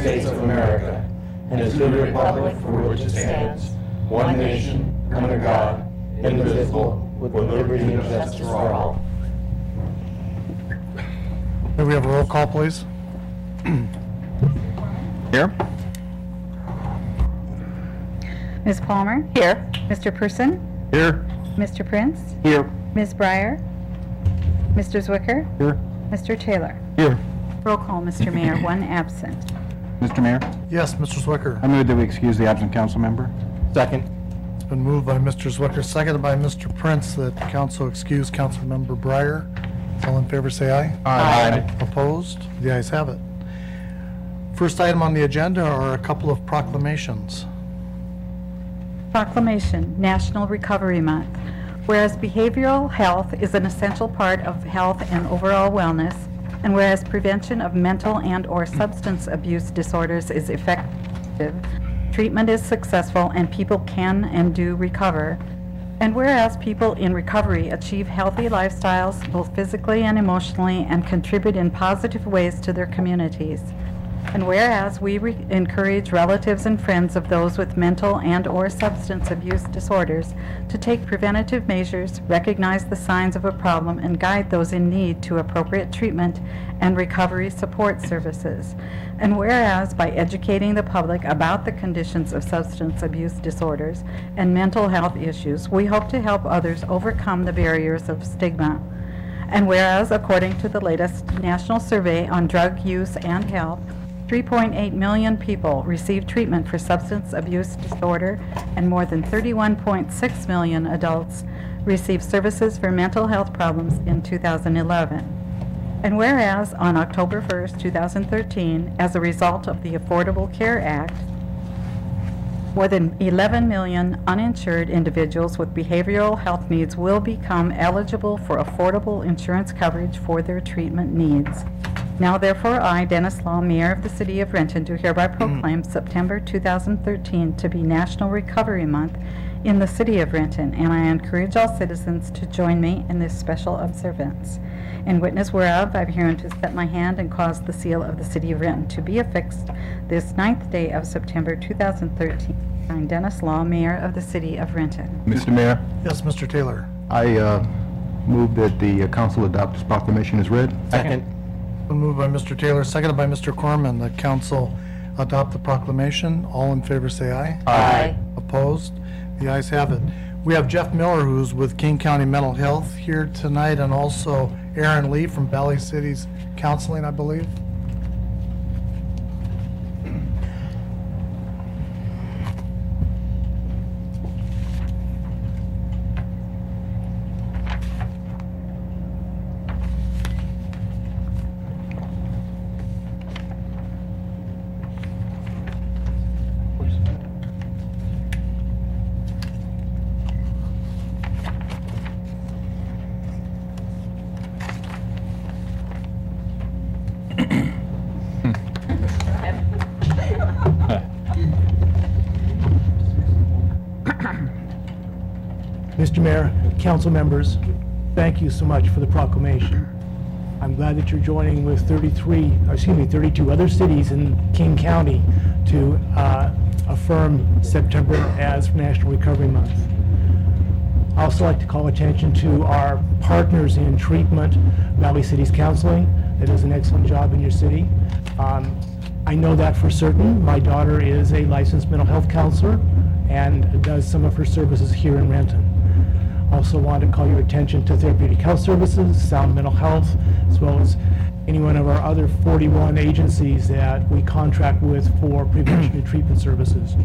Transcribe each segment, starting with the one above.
States of America and to the republic for which it stands, one nation, under God, indivisible, with liberty and justice for all. May we have a roll call, please? Here. Ms. Palmer? Here. Mr. Person? Here. Mr. Prince? Here. Ms. Breyer? Mr. Zwicker? Here. Mr. Taylor? Here. Roll call, Mr. Mayor, one absent. Mr. Mayor, Yes, Mr. Zwicker. I move that we excuse the absent council member. Second. It's been moved by Mr. Zwicker, seconded by Mr. Prince, that council excuse Councilmember Breyer. All in favor, say aye. Aye. Opposed? The ayes have it. First item on the agenda are a couple of proclamations. Proclamation, National Recovery Month. Whereas behavioral health is an essential part of health and overall wellness, and whereas prevention of mental and/or substance abuse disorders is effective, treatment is successful, and people can and do recover, and whereas people in recovery achieve healthy lifestyles both physically and emotionally and contribute in positive ways to their communities. And whereas we encourage relatives and friends of those with mental and/or substance abuse disorders to take preventative measures, recognize the signs of a problem, and guide those in need to appropriate treatment and recovery support services. And whereas by educating the public about the conditions of substance abuse disorders and mental health issues, we hope to help others overcome the barriers of stigma. And whereas, according to the latest national survey on drug use and health, 3.8 million people receive treatment for substance abuse disorder, and more than 31.6 million adults receive services for mental health problems in 2011. And whereas on October 1st, 2013, as a result of the Affordable Care Act, more than 11 million uninsured individuals with behavioral health needs will become eligible for affordable insurance coverage for their treatment needs. Now therefore, I, Dennis Law, Mayor of the City of Renton, do hereby proclaim September 2013 to be National Recovery Month in the City of Renton, and I encourage all citizens to join me in this special observance. In witness whereof, I have herein to set my hand and cause the seal of the City of Renton to be affixed this 9th day of September 2013. I'm Dennis Law, Mayor of the City of Renton. Mr. Mayor, Yes, Mr. Taylor. I move that the council adopt this proclamation as read. Second. Been moved by Mr. Taylor, seconded by Mr. Corman, that council adopt the proclamation. All in favor, say aye. Aye. Opposed? The ayes have it. We have Jeff Miller, who's with King County Mental Health, here tonight, and also Aaron Lee from Valley Cities Counseling, I believe. Mr. Mayor, council members, thank you so much for the proclamation. I'm glad that you're joining with 32 other cities in King County to affirm September as National Recovery Month. I also like to call attention to our partners in treatment, Valley Cities Counseling, that does an excellent job in your city. I know that for certain. My daughter is a licensed mental health counselor and does some of her services here in Renton. Also want to call your attention to Therapeutic Health Services, Sound Mental Health, as well as any one of our other 41 agencies that we contract with for prevention and treatment services.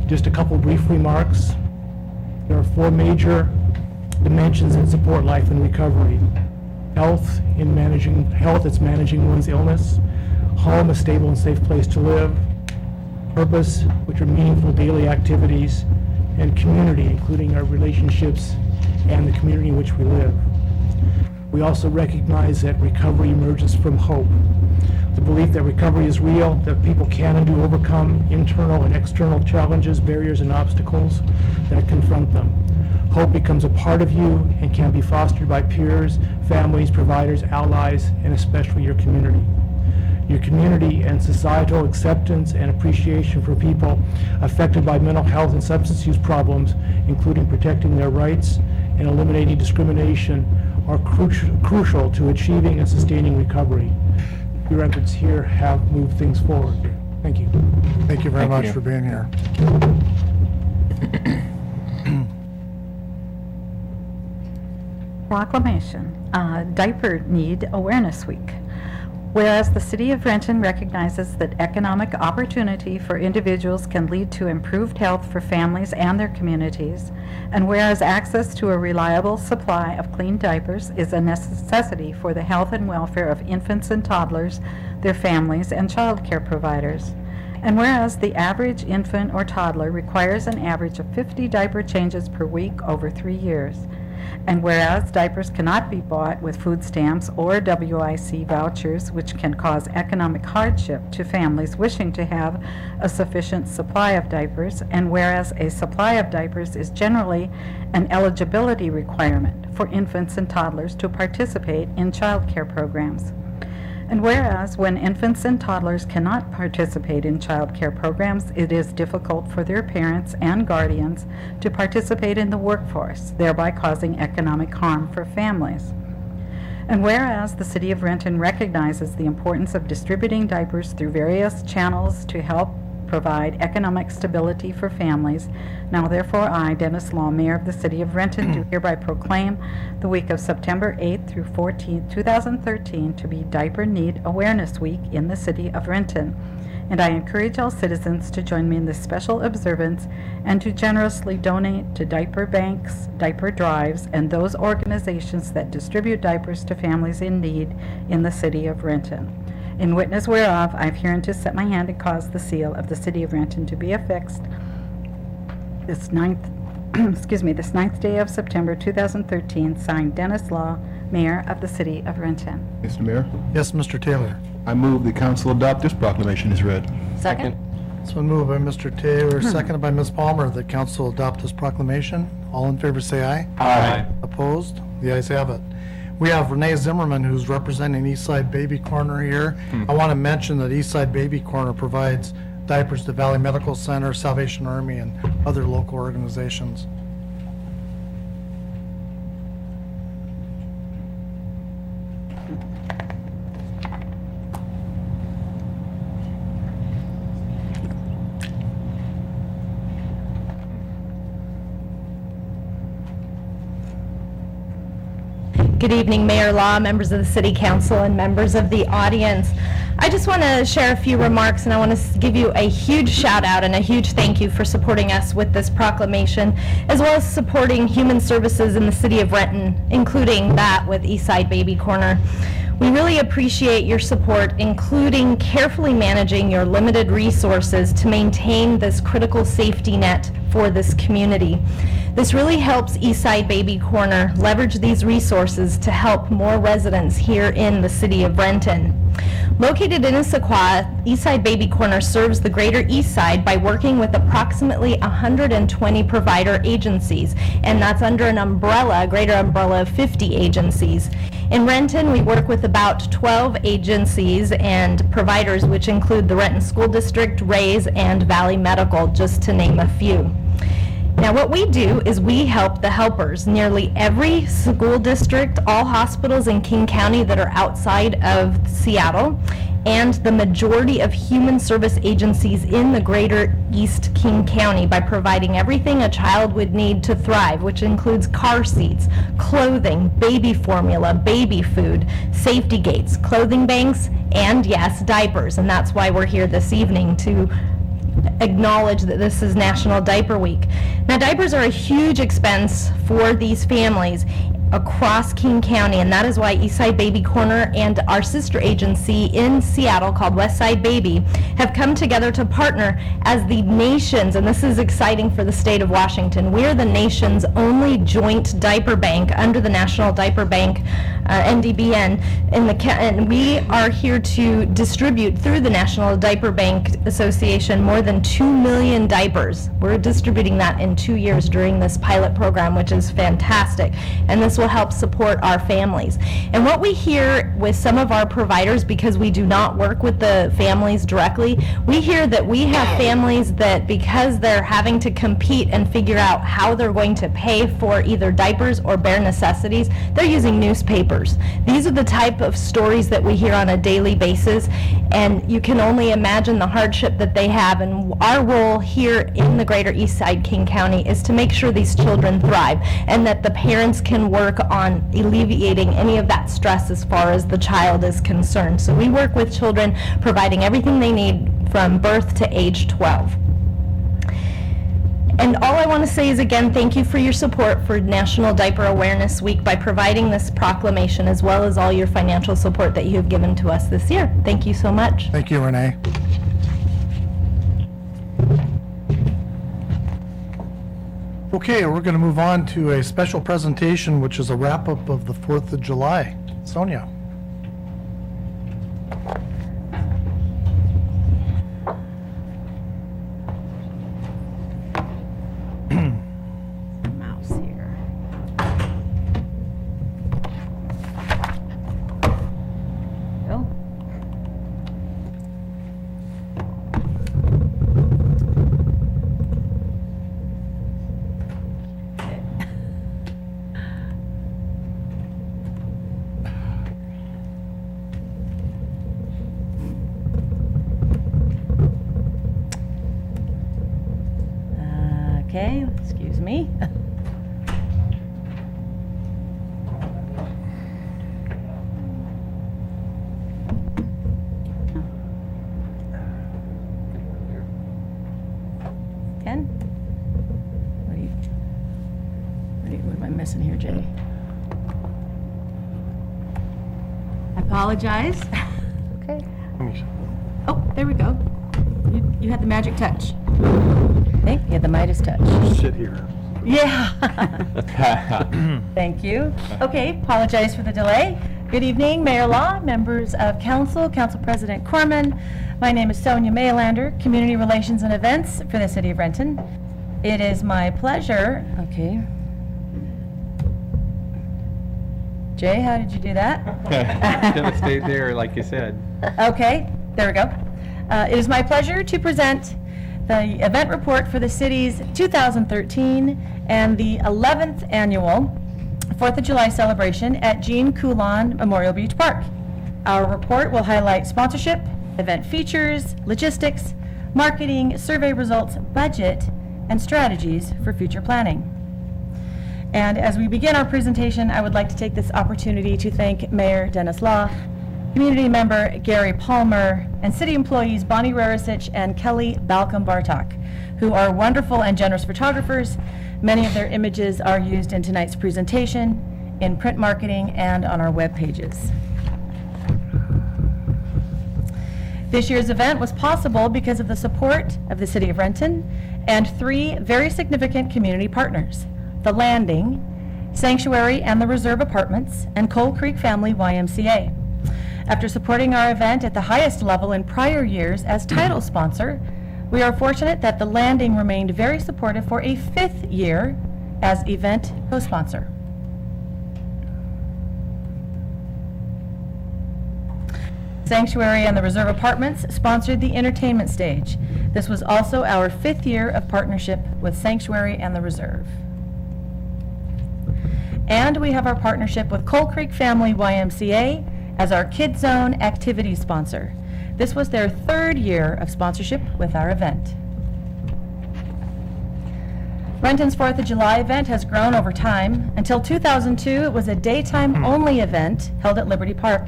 Just a couple brief remarks. There are 4 major dimensions that support life and recovery. Health, it's managing one's illness. Home, a stable and safe place to live. Purpose, which are meaningful daily activities. And community, including our relationships and the community in which we live. We also recognize that recovery emerges from hope. The belief that recovery is real, that people can and do overcome internal and external challenges, barriers, and obstacles that confront them. Hope becomes a part of you and can be fostered by peers, families, providers, allies, and especially your community. your community and societal acceptance and appreciation for people affected by mental health and substance use problems, including protecting their rights and eliminating discrimination, are crucial to achieving and sustaining recovery. Your efforts here have moved things forward. Thank you. Thank you very Thank much you. for being here. Proclamation, Diaper Need Awareness Week. Whereas the City of Renton recognizes that economic opportunity for individuals can lead to improved health for families and their communities, and whereas access to a reliable supply of clean diapers is a necessity for the health and welfare of infants and toddlers, their families, and child care providers. And whereas the average infant or toddler requires an average of 50 diaper changes per week over 3 years. And whereas diapers cannot be bought with food stamps or WIC vouchers, which can cause economic hardship to families wishing to have a sufficient supply of diapers, and whereas a supply of diapers is generally an eligibility requirement for infants and toddlers to participate in child care programs. And whereas when infants and toddlers cannot participate in child care programs, it is difficult for their parents and guardians to participate in the workforce, thereby causing economic harm for families. And whereas the City of Renton recognizes the importance of distributing diapers through various channels to help provide economic stability for families, now therefore I, Dennis Law, Mayor of the City of Renton, do hereby proclaim the week of September 8th through 14th, 2013 to be Diaper Need Awareness Week in the City of Renton. And I encourage all citizens to join me in this special observance and to generously donate to diaper banks, diaper drives, and those organizations that distribute diapers to families in need in the City of Renton. In witness whereof, I have hereunto set my hand and caused the seal of the City of Renton to be affixed this 9th day of September 2013, signed Dennis Law, Mayor of the City of Renton. Mr. Mayor, Yes, Mr. Taylor. I move the council adopt this proclamation as read. Second. It's been moved by Mr. Taylor, seconded by Ms. Palmer, that council adopt this proclamation. All in favor say aye. Aye. Opposed? The ayes have it. We have Renee Zimmerman, who's representing Eastside Baby Corner here. I want to mention that Eastside Baby Corner provides diapers to Valley Medical Center, Salvation Army, and other local organizations. Good evening, Mayor Law, members of the City Council, and members of the audience. I just want to share a few remarks, and I want to give you a huge shout out and a huge thank you for supporting us with this proclamation, as well as supporting human services in the City of Renton, including that with Eastside Baby Corner. We really appreciate your support, including carefully managing your limited resources to maintain this critical safety net for this community. This really helps Eastside Baby Corner leverage these resources to help more residents here in the City of Renton. Located in Issaquah, Eastside Baby Corner serves the greater Eastside by working with approximately 120 provider agencies, and that's under an umbrella, a greater umbrella of 50 agencies. In Renton, we work with about 12 agencies and providers, which include the Renton School District, Rays, and Valley Medical, just to name a few. Now, what we do is we help the helpers. Nearly every school district, all hospitals in King County that are outside of Seattle, and the majority of human service agencies in the greater East King County by providing everything a child would need to thrive, which includes car seats, clothing, baby formula, baby food, safety gates, clothing banks, and yes, diapers. And that's why we're here this evening to acknowledge that this is National Diaper Week. Now, diapers are a huge expense for these families across King County, and that is why Eastside Baby Corner and our sister agency in Seattle called Westside Baby have come together to partner as the nation's, and this is exciting for the state of Washington, we're the nation's only joint diaper bank under the National Diaper Bank, NDBN, and we are here to distribute through the National Diaper Bank Association more than 2 million diapers. We're distributing that in 2 years during this pilot program, which is fantastic. And this will will help support our families. And what we hear with some of our providers, because we do not work with the families directly, we hear that we have families that, because they're having to compete and figure out how they're going to pay for either diapers or bare necessities, they're using newspapers. These are the type of stories that we hear on a daily basis, and you can only imagine the hardship that they have. And our role here in the Greater East Side King County is to make sure these children thrive and that the parents can work on alleviating any of that stress as far as the child is concerned. So we work with children, providing everything they need from birth to age 12. And all I want to say is, again, thank you for your support for National Diaper Awareness Week by providing this proclamation, as well as all your financial support that you have given to us this year. Thank you so much. Thank you, Renee. Okay, we're going to move on to a special presentation, which is a wrap-up of the 4th of July. Sonia. Mouse here. Go. Okay, excuse me. Ken? What am I missing here, Jay? I apologize. Okay. Oh, there we go. You had the magic touch. Okay, you had the Midas touch. Sit here. Yeah. Thank you. Okay, apologize for the delay. Good evening, Mayor Law, members of council, Council President Corman. My name is Sonia Maylander, Community Relations and Events for the City of Renton. It is my pleasure, okay. Jay, how did you do that? Should have stayed there, like you said. Okay, there we go. It is my pleasure to present the event report for the city's 2013 and the 11th annual 4th of July celebration at Jean Coulon Memorial Beach Park. Our report will highlight sponsorship, event features, logistics, marketing, survey results, budget, and strategies for future planning. And as we begin our presentation, I would like to take this opportunity to thank Mayor Dennis Law, community member Gary Palmer, and city employees Bonnie Rarisich and Kelly Balcom-Bartok, who are wonderful and generous photographers. Many of their images are used in tonight's presentation, in print marketing, and on our web pages. This year's event was possible because of the support of the City of Renton and 3 very significant community partners: The Landing, Sanctuary and the Reserve Apartments, and Coal Creek Family YMCA. After supporting our event at the highest level in prior years as title sponsor, we are fortunate that The Landing remained very supportive for a 5th year as event co-sponsor. Sanctuary and the Reserve Apartments sponsored the entertainment stage. This was also our 5th year of partnership with Sanctuary and the Reserve. And we have our partnership with Coal Creek Family YMCA as our Kid Zone activity sponsor. This was their 3rd year of sponsorship with our event. Renton's 4th of July event has grown over time. Until 2002, it was a daytime-only event held at Liberty Park.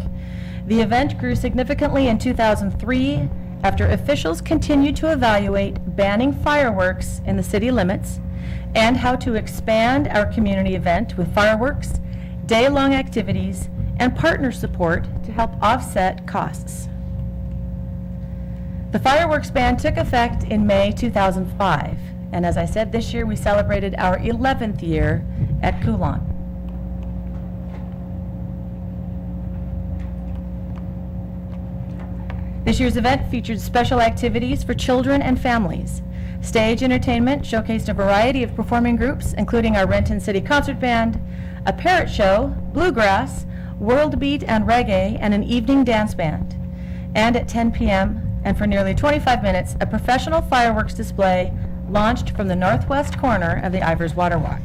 The event grew significantly in 2003 after officials continued to evaluate banning fireworks in the city limits and how to expand our community event with fireworks, day-long activities, and partner support to help offset costs. The fireworks ban took effect in May 2005, and as I said, this year we celebrated our 11th year at Coulon. This year's event featured special activities for children and families. Stage entertainment showcased a variety of performing groups, including our Renton City Concert Band, a parrot show, bluegrass, world beat and reggae, and an evening dance band. And at 10 p.m., and for nearly 25 minutes, a professional fireworks display launched from the northwest corner of the Ivers Water Walk.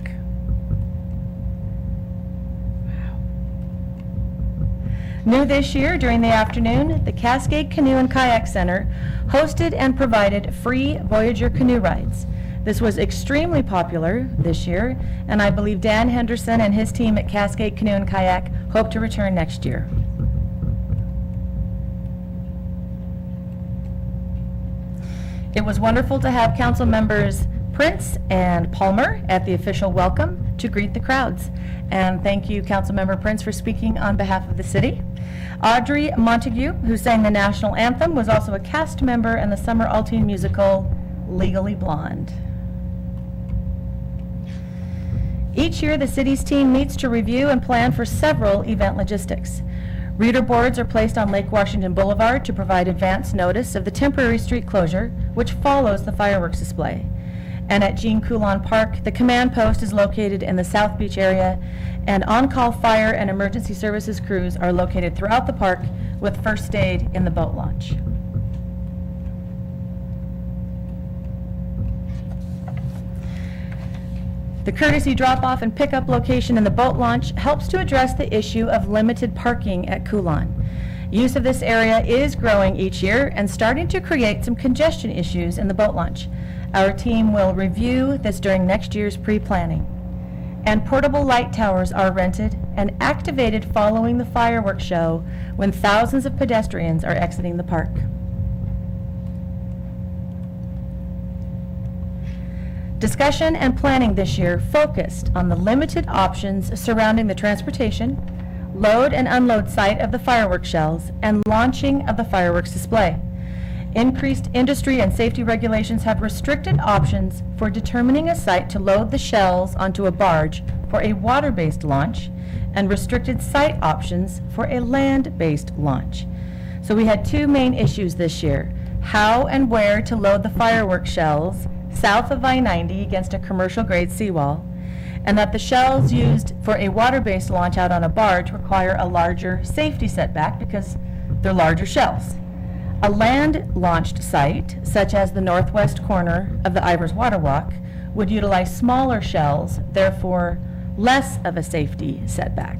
New this year, during the afternoon, the Cascade Canoe and Kayak Center hosted and provided free Voyager canoe rides. This was extremely popular this year, and I believe Dan Henderson and his team at Cascade Canoe and Kayak hope to return next year. It was wonderful to have council members Prince and Palmer at the official welcome to greet the crowds. And thank you, Councilmember Prince, for speaking on behalf of the city. Audrey Montague, who sang the national anthem, was also a cast member in the Summer Alteen musical Legally Blonde. Each year, the city's team meets to review and plan for several event logistics. Reader boards are placed on Lake Washington Boulevard to provide advance notice of the temporary street closure, which follows the fireworks display. And at Jean Coulon Park, the command post is located in the South Beach area, and on-call fire and emergency services crews are located throughout the park with first aid in the boat launch. The courtesy drop-off and pickup location in the boat launch helps to address the issue of limited parking at Coulon. Use of this area is growing each year and starting to create some congestion issues in the boat launch. Our team will review this during next year's pre-planning. And portable light towers are rented and activated following the fireworks show when thousands of pedestrians are exiting the park. Discussion and planning this year focused on the limited options surrounding the transportation, load and unload site of the fireworks shells, and launching of the fireworks display. Increased industry and safety regulations have restricted options for determining a site to load the shells onto a barge for a water-based launch, and restricted site options for a land-based launch. So we had two main issues this year: how and where to load the fireworks shells south of I-90 against a commercial-grade seawall, and that the shells used for a water-based launch out on a barge require a larger safety setback because they're larger shells. A land-launched site, such as the northwest corner of the Ivers Water Walk, would utilize smaller shells, therefore less of a safety setback.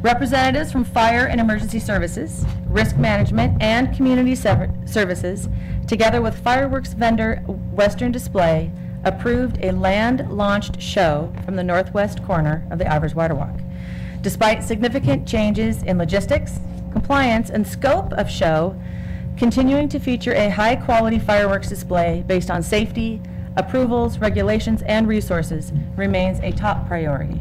Representatives from Fire and Emergency Services, Risk Management, and Community Services, together with fireworks vendor Western Display, approved a land-launched show from the northwest corner of the Ivers Water Walk. Despite significant changes in logistics, compliance, and scope of show, continuing to feature a high-quality fireworks display based on safety, approvals, regulations, and resources remains a top priority.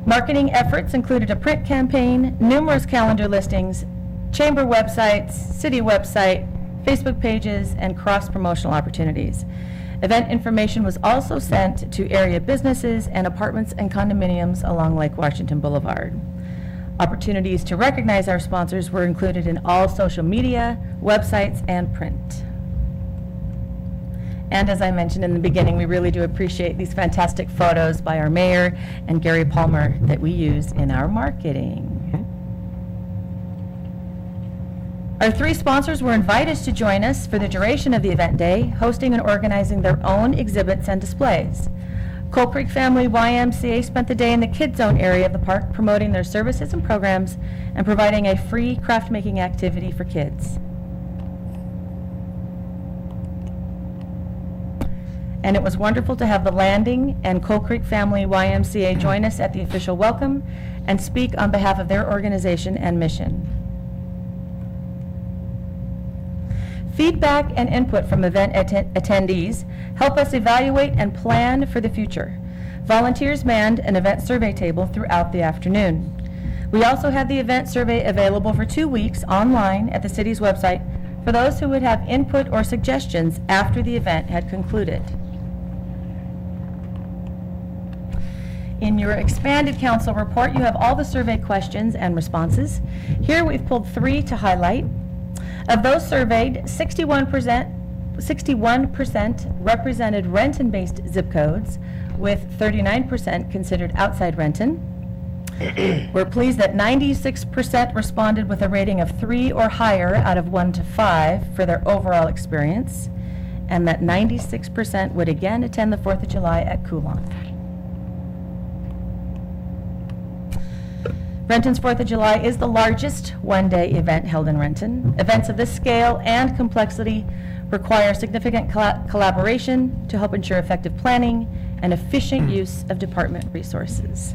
Marketing efforts included a print campaign, numerous calendar listings, chamber websites, city website, Facebook pages, and cross-promotional opportunities. Event information was also sent to area businesses and apartments and condominiums along Lake Washington Boulevard. Opportunities to recognize our sponsors were included in all social media, websites, and print. And as I mentioned in the beginning, we really do appreciate these fantastic photos by our mayor and Gary Palmer that we use in our marketing. Our three sponsors were invited to join us for the duration of the event day, hosting and organizing their own exhibits and displays. Coal Creek Family YMCA spent the day in the Kids Zone area of the park promoting their services and programs and providing a free craft making activity for kids. And it was wonderful to have the Landing and Coal Creek Family YMCA join us at the official welcome and speak on behalf of their organization and mission. Feedback and input from event attendees help us evaluate and plan for the future. Volunteers manned an event survey table throughout the afternoon. We also had the event survey available for 2 weeks online at the city's website for those who would have input or suggestions after the event had concluded. In your expanded council report, you have all the survey questions and responses. Here we've pulled 3 to highlight. Of those surveyed, 61% 61% represented Renton-based zip codes, with 39% considered outside Renton. We're pleased that 96% responded with a rating of 3 or higher out of 1 to 5 for their overall experience, and that 96% would again attend the 4th of July at Coulon. Renton's 4th of July is the largest one-day event held in Renton. Events of this scale and complexity require significant collaboration to help ensure effective planning and efficient use of department resources.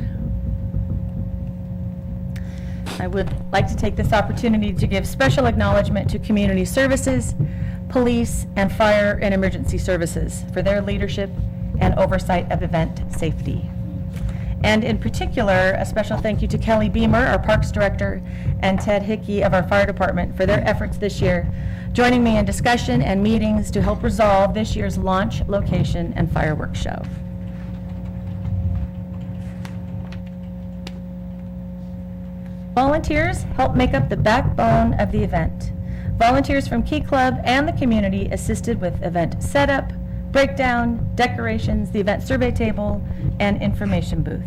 I would like to take this opportunity to give special acknowledgement to community services, police, and fire and emergency services for their leadership and oversight of event safety. And in particular, a special thank you to Kelly Beamer, our Parks Director, and Ted Hickey of our Fire Department for their efforts this year, joining me in discussion and meetings to help resolve this year's launch, location, and fireworks show. Volunteers help make up the backbone of the event. Volunteers from Key Club and the community assisted with event setup, breakdown, decorations, the event survey table, and information booth.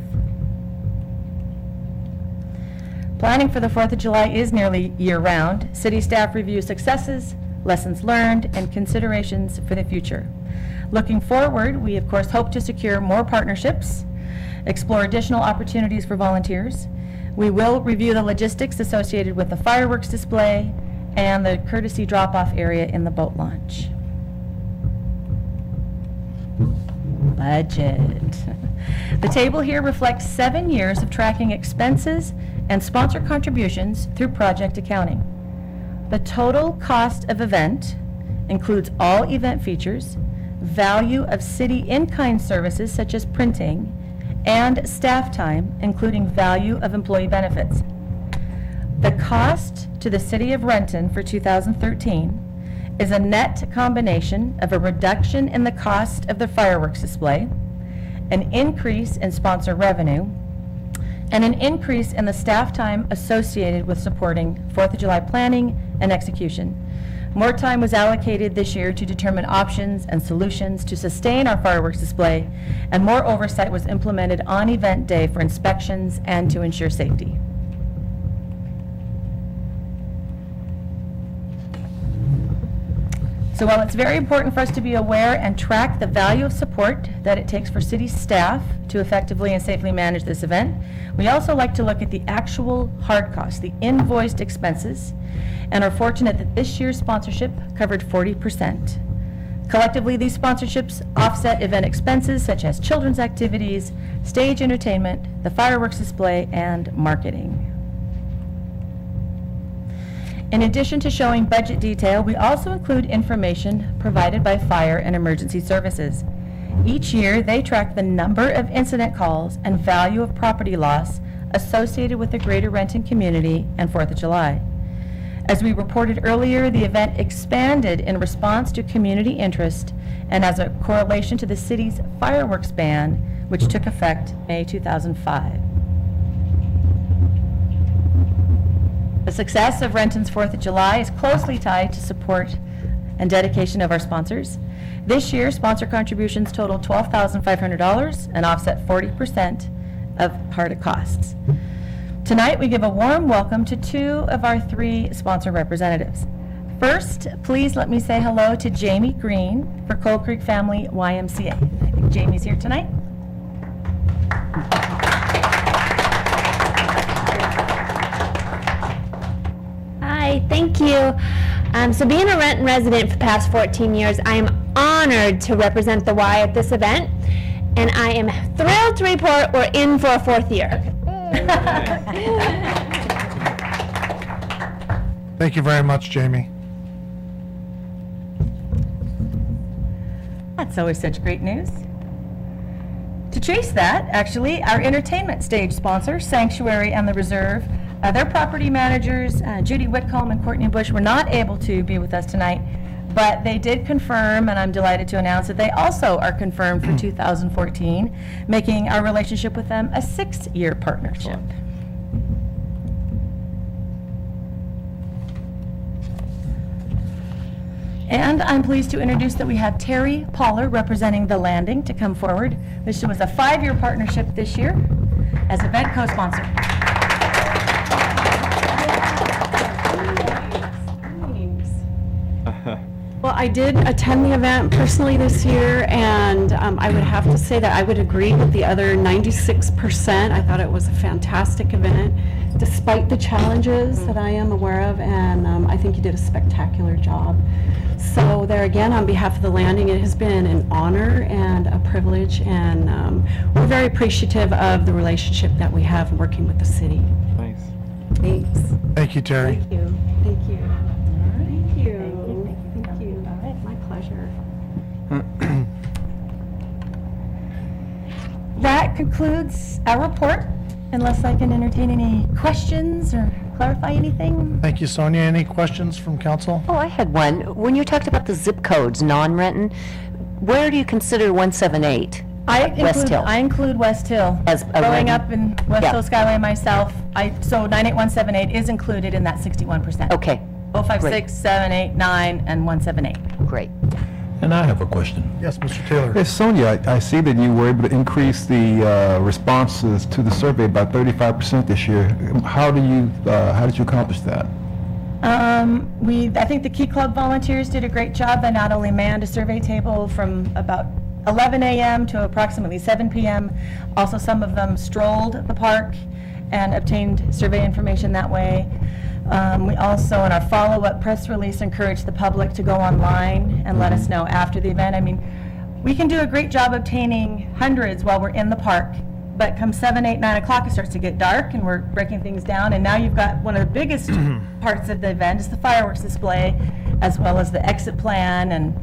Planning for the 4th of July is nearly year-round. City staff review successes, lessons learned, and considerations for the future. Looking forward, we of course hope to secure more partnerships, explore additional opportunities for volunteers. We will review the logistics associated with the fireworks display and the courtesy drop-off area in the boat launch. Budget. The table here reflects 7 years of tracking expenses and sponsor contributions through project accounting. The total cost of event includes all event features, value of city in-kind services such as printing, and staff time, including value of employee benefits. The cost to the City of Renton for 2013 is a net combination of a reduction in the cost of the fireworks display, an increase in sponsor revenue, and an increase in the staff time associated with supporting 4th of July planning and execution. More time was allocated this year to determine options and solutions to sustain our fireworks display, and more oversight was implemented on event day for inspections and to ensure safety. So while it's very important for us to be aware and track the value of support that it takes for city staff to effectively and safely manage this event, we also like to look at the actual hard costs, the invoiced expenses, and are fortunate that this year's sponsorship covered 40%. Collectively, these sponsorships offset event expenses such as children's activities, stage entertainment, the fireworks display, and marketing. In addition to showing budget detail, we also include information provided by fire and emergency services. Each year, they track the number of incident calls and value of property loss associated with the Greater Renton community and 4th of July. As we reported earlier, the event expanded in response to community interest and as a correlation to the city's fireworks ban, which took effect May 2005. The success of Renton's 4th of July is closely tied to support and dedication of our sponsors. This year, sponsor contributions totaled $12,500 and offset 40% of HARDA costs. Tonight, we give a warm welcome to 2 of our 3 sponsor representatives. First, please let me say hello to Jamie Green for Coal Creek Family YMCA. I think Jamie's here tonight. Hi, thank you. So being a Renton resident for the past 14 years, I am honored to represent the Y at this event, and I am thrilled to report we're in for a 4th year. Thank you very much, Jamie. That's always such great news. To chase that, actually, our entertainment stage sponsor, Sanctuary and the Reserve, their property managers, Judy Whitcomb and Courtney Bush, were not able to be with us tonight, but they did confirm, and I'm delighted to announce that they also are confirmed for 2014, making our relationship with them a 6-year partnership. And I'm pleased to introduce that we have Terry Poller representing The Landing to come forward. This was a 5-year partnership this year as event co-sponsor. Well, I did attend the event personally this year, and I would have to say that I would agree with the other 96%. I thought it was a fantastic event, despite the challenges that I am aware of, and I think you did a spectacular job. So there again, on behalf of The Landing, it has been an honor and a privilege, and we're very appreciative of the relationship that we have working with the city. Nice. Thanks. Thank you, Terry. Thank you. Thank you. Thank you. Thank you. My pleasure. That concludes our report, unless I can entertain any questions or clarify anything. Thank you, Sonia. Any questions from council? Oh, I had one. When you talked about the zip codes, non-Renton, where do you consider 178? West Hill. I include West Hill. As a Growing Renton? up in West Yeah. Hill Skyway myself, so 98178 is included in that 61%. Okay, 056, 7, 8, 9, and 178. great. And I have a question. Yes, Mr. Taylor. Hey, Sonia, I see that you were able to increase the responses to the survey by 35% this year. How did you accomplish that? I think the Key Club volunteers did a great job. They not only manned a survey table from about 11 a.m. to approximately 7 p.m. Also, some of them strolled the park and obtained survey information that way. We also, in our follow-up press release, encouraged the public to go online and let us know after the event. I mean, we can do a great job obtaining hundreds while we're in the park, but come 7, 8, 9 o'clock, it starts to get dark and we're breaking things down. And now you've got one of the biggest parts of the event is the fireworks display, as well as the exit plan. And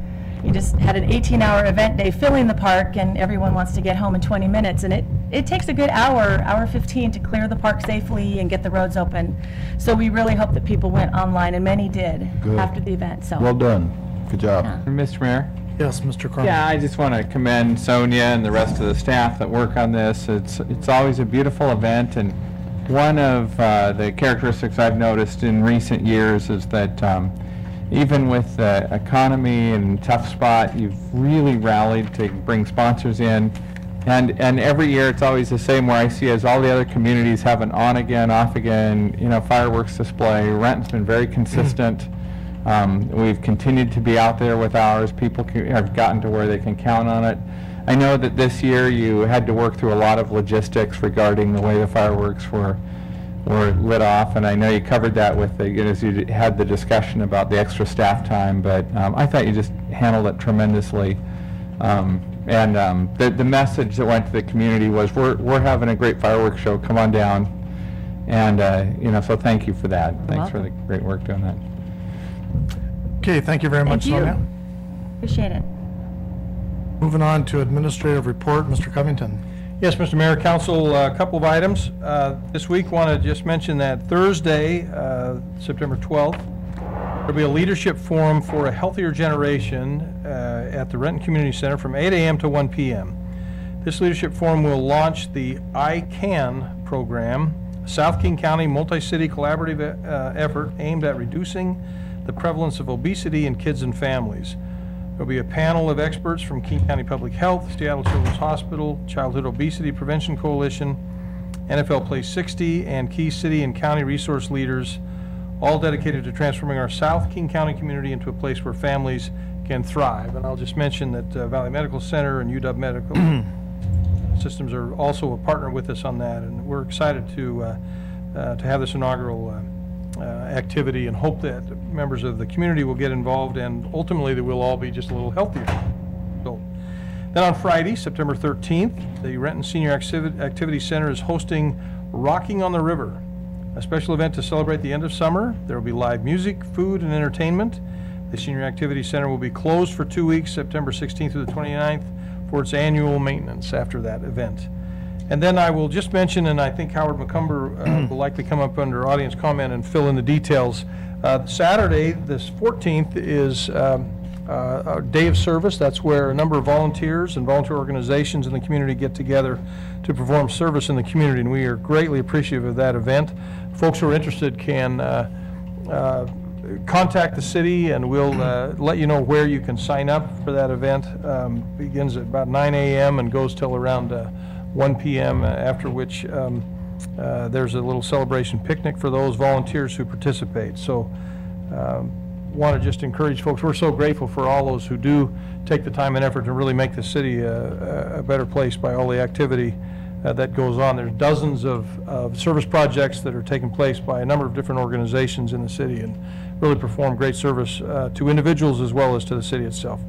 you just had an 18-hour event day filling the park, and everyone wants to get home in 20 minutes. And it takes a good hour 15 to clear the park safely and get the roads open. So we really hope that people went online, and many did Good. after the event. So Well done. Good job. Mr. Mayor? Yes, Mr. Crum. Yeah, I just want to commend Sonia and the rest of the staff that work on this. It's always a beautiful event, and one of the characteristics I've noticed in recent years is that even with the economy and tough spot, you've really rallied to bring sponsors in. And every year it's always the same, where I see as all the other communities have an on again, off again, fireworks display. Renton's been very consistent. We've continued to be out there with ours. People have gotten to where they can count on it. I know that this year you had to work through a lot of logistics regarding the way the fireworks were lit off, and I know you covered that with as you had the discussion about the extra staff time, but I thought you just handled it tremendously. The message that went to the community was, we're having a great fireworks show, come on down. And, so thank you for that. Thanks for the great work doing that. Okay, thank you very much, Thank you. Sonia. appreciate it. Moving on to administrative report, Mr. Covington. Yes, Mr. Mayor, Council, a couple of items. This week, want to just mention that Thursday, September 12th, there'll be a leadership forum for a healthier generation at the Renton Community Center from 8 a.m. to 1 p.m. This leadership forum will launch the I CAN program, a South King County multi-city collaborative effort aimed at reducing the prevalence of obesity in kids and families. There'll be a panel of experts from King County Public Health, Seattle Children's Hospital, Childhood Obesity Prevention Coalition, NFL Place 60, and key city and county resource leaders, all dedicated to transforming our South King County community into a place where families can thrive. And I'll just mention that Valley Medical Center and UW Medical Systems are also a partner with us on that, and we're excited to have this inaugural activity and hope that members of the community will get involved, and ultimately that we'll all be just a little healthier. So, then on Friday, September 13th, the Renton Senior Activity Center is hosting Rocking on the River, a special event to celebrate the end of summer. There will be live music, food, and entertainment. The Senior Activity Center will be closed for 2 weeks, September 16th through the 29th, for its annual maintenance after that event. And then I will just mention, and I think Howard McCumber will likely come up under audience comment and fill in the details. Saturday, this 14th, is a day of service. That's where a number of volunteers and volunteer organizations in the community get together to perform service in the community, and we are greatly appreciative of that event. Folks who are interested can contact the city, and we'll let you know where you can sign up for that event. Begins at about 9 a.m. and goes till around 1 p.m., after which there's a little celebration picnic for those volunteers who participate. So want to just encourage folks, we're so grateful for all those who do take the time and effort to really make the city a better place by all the activity that goes on. There's dozens of service projects that are taking place by a number of different organizations in the city, and really perform great service to individuals as well as to the city itself.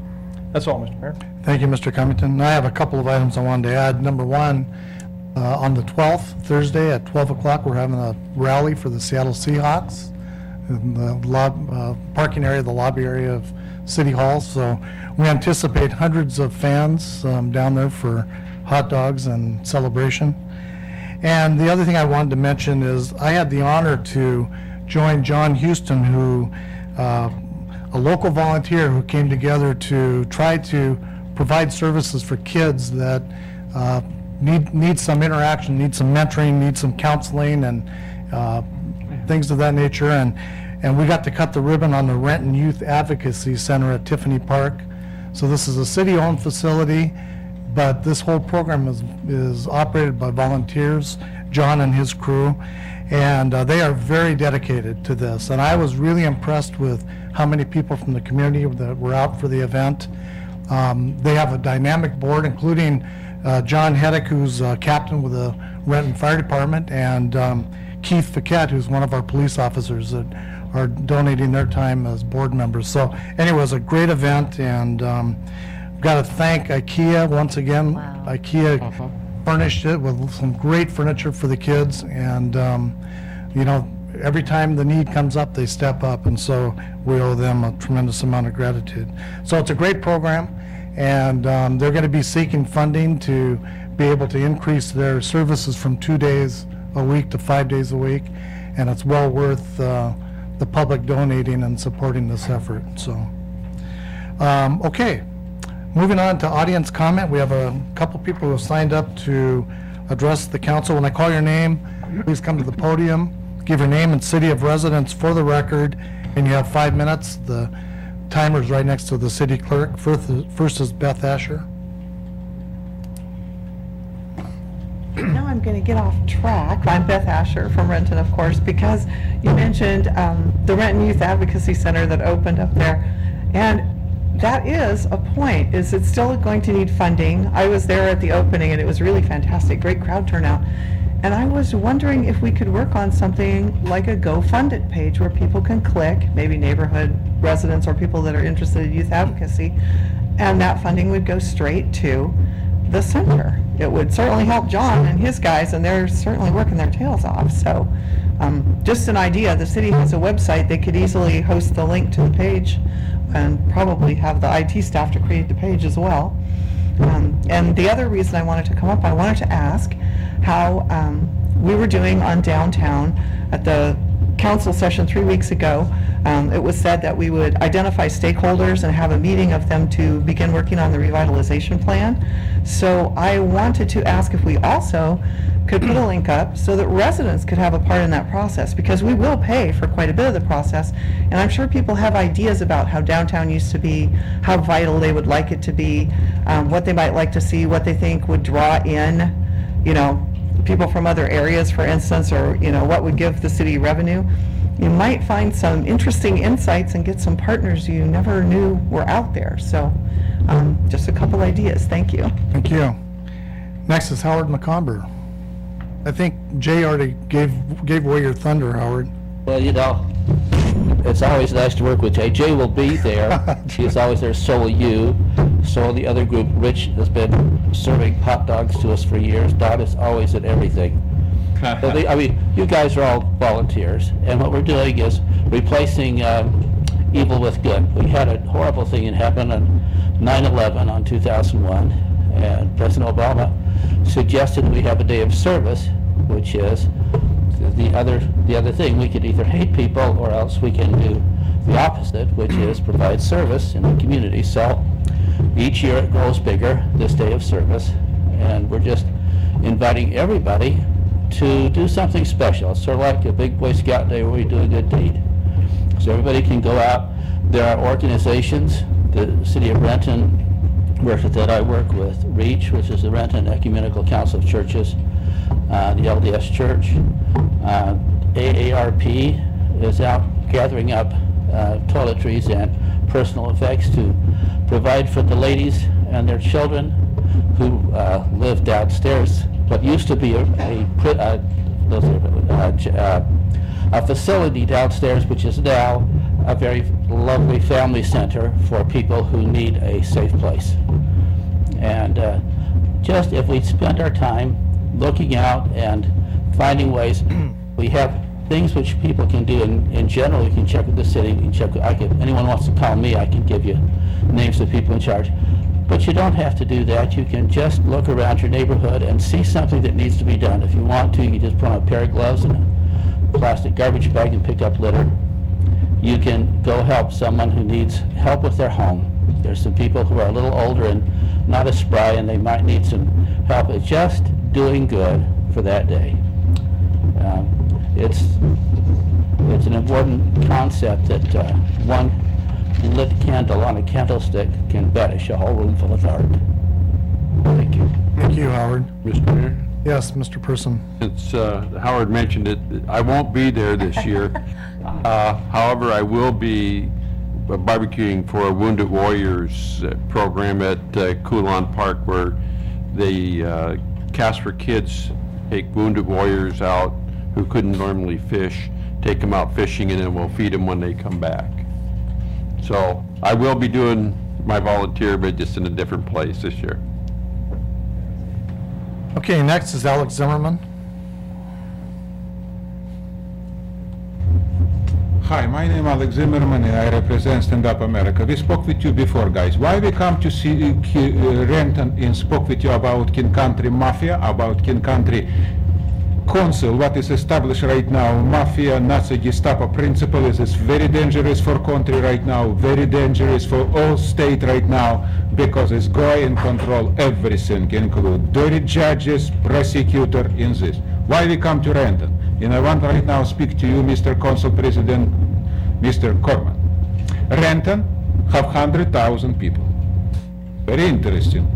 That's all, Mr. Mayor. Thank you, Mr. Cummington. I have a couple of items I wanted to add. Number one, on the 12th, Thursday at 12 o'clock, we're having a rally for the Seattle Seahawks in the parking area, the lobby area of City Hall. So we anticipate hundreds of fans down there for hot dogs and celebration. And the other thing I wanted to mention is I had the honor to join John Houston, who a local volunteer who came together to try to provide services for kids that need some interaction, need some mentoring, need some counseling, and things of that nature. And we got to cut the ribbon on the Renton Youth Advocacy Center at Tiffany Park. So this is a city-owned facility, but this whole program is operated by volunteers, John and his crew, and they are very dedicated to this. And I was really impressed with how many people from the community that were out for the event. They have a dynamic board, including John Heddick, who's captain with the Renton Fire Department, and Keith Fiquette, who's one of our police officers that are donating their time as board members. So anyway, it was a great event, and got to thank IKEA once again. Wow. IKEA furnished it with some great furniture for the kids, and you know, every time the need comes up, they step up, and so we owe them a tremendous amount of gratitude. So it's a great program, and they're going to be seeking funding to be able to increase their services from 2 days a week to 5 days a week, and it's well worth the public donating and supporting this effort. So, okay. Moving on to audience comment, we have a couple people who have signed up to address the council. When I call your name, please come to the podium, give your name and city of residence for the record, and you have 5 minutes. The timer's right next to the city clerk. First is Beth Asher. Now I'm going to get off track. I'm Beth Asher from Renton, of course, because you mentioned the Renton Youth Advocacy Center that opened up there. And that is a point. Is it still going to need funding? I was there at the opening, and it was really fantastic, great crowd turnout. And I was wondering if we could work on something like a Go Fund It page where people can click, maybe neighborhood residents or people that are interested in youth advocacy, and that funding would go straight to the center. It would certainly help John and his guys, and they're certainly working their tails off. So just an idea. The city has a website. They could easily host the link to the page and probably have the IT staff to create the page as well. And the other reason I wanted to come up, I wanted to ask how we were doing on downtown at the council session 3 weeks ago. It was said that we would identify stakeholders and have a meeting of them to begin working on the revitalization plan. So I wanted to ask if we also could put a link up so that residents could have a part in that process, because we will pay for quite a bit of the process, and I'm sure people have ideas about how downtown used to be, how vital they would like it to be, what they might like to see, what they think would draw in, you know, people from other areas, for instance, or, you know, what would give the city revenue. You might find some interesting insights and get some partners you never knew were out there. So just a couple ideas. Thank you. Thank you. Next is Howard McComber. I think Jay already gave away your thunder, Howard. Well, you know, it's always nice to work with Jay. Jay will be there. He's always there, so will you. So will the other group. Rich has been serving hot dogs to us for years. Don is always at everything. So I mean, you guys are all volunteers, and what we're doing is replacing evil with good. We had a horrible thing that happened on 9/11 on 2001, and President Obama suggested we have a day of service, which is the other thing. We could either hate people, or else we can do the opposite, which is provide service in the community. So each year it grows bigger, this day of service, and we're just inviting everybody to do something special. It's sort of like a big Boy Scout day where we do a good deed. So everybody can go out. There are organizations, the City of Renton works with that. I work with REACH, which is the Renton Ecumenical Council of Churches, the LDS Church. AARP is out gathering up toiletries and personal effects to provide for the ladies and their children who live downstairs. What used to be a facility downstairs, which is now a very lovely family center for people who need a safe place. And just if we spend our time looking out and finding ways, we have things which people can do. In general, you can check with the city, you can check with, anyone wants to call me, I can give you names of people in charge. But you don't have to do that. You can just look around your neighborhood and see something that needs to be done. If you want to, you can just put on a pair of gloves and a plastic garbage bag and pick up litter. You can go help someone who needs help with their home. There's some people who are a little older and not as spry, and they might need some help. It's just doing good for that day. It's an important concept that one lit candle on a candlestick can banish a whole room full of dark. Thank you. Thank you, Howard. Mr. Mayor, Yes, Mr. Person. since Howard mentioned it, I won't be there this year. However, I will be barbecuing for a Wounded Warriors program at Coulon Park, where the Casper kids take Wounded Warriors out who couldn't normally fish, take them out fishing, and then we'll feed them when they come back. So I will be doing my volunteer, but just in a different place this year. Okay, next is Alex Zimmerman. Hi, my name is Alex Zimmerman and I represent Stand Up America. We spoke with you before, guys. Why we come to see Renton and spoke with you about King Country Mafia, about King Country Council, what is established right now, Mafia, Nazi, Gestapo principle is very dangerous for country right now, very dangerous for all state right now, because it's going and control everything, include dirty judges, prosecutor in this. Why we come to Renton? And I want right now speak to you, Mr. Council President, Mr. Corman. Renton have 100,000 people. Very interesting.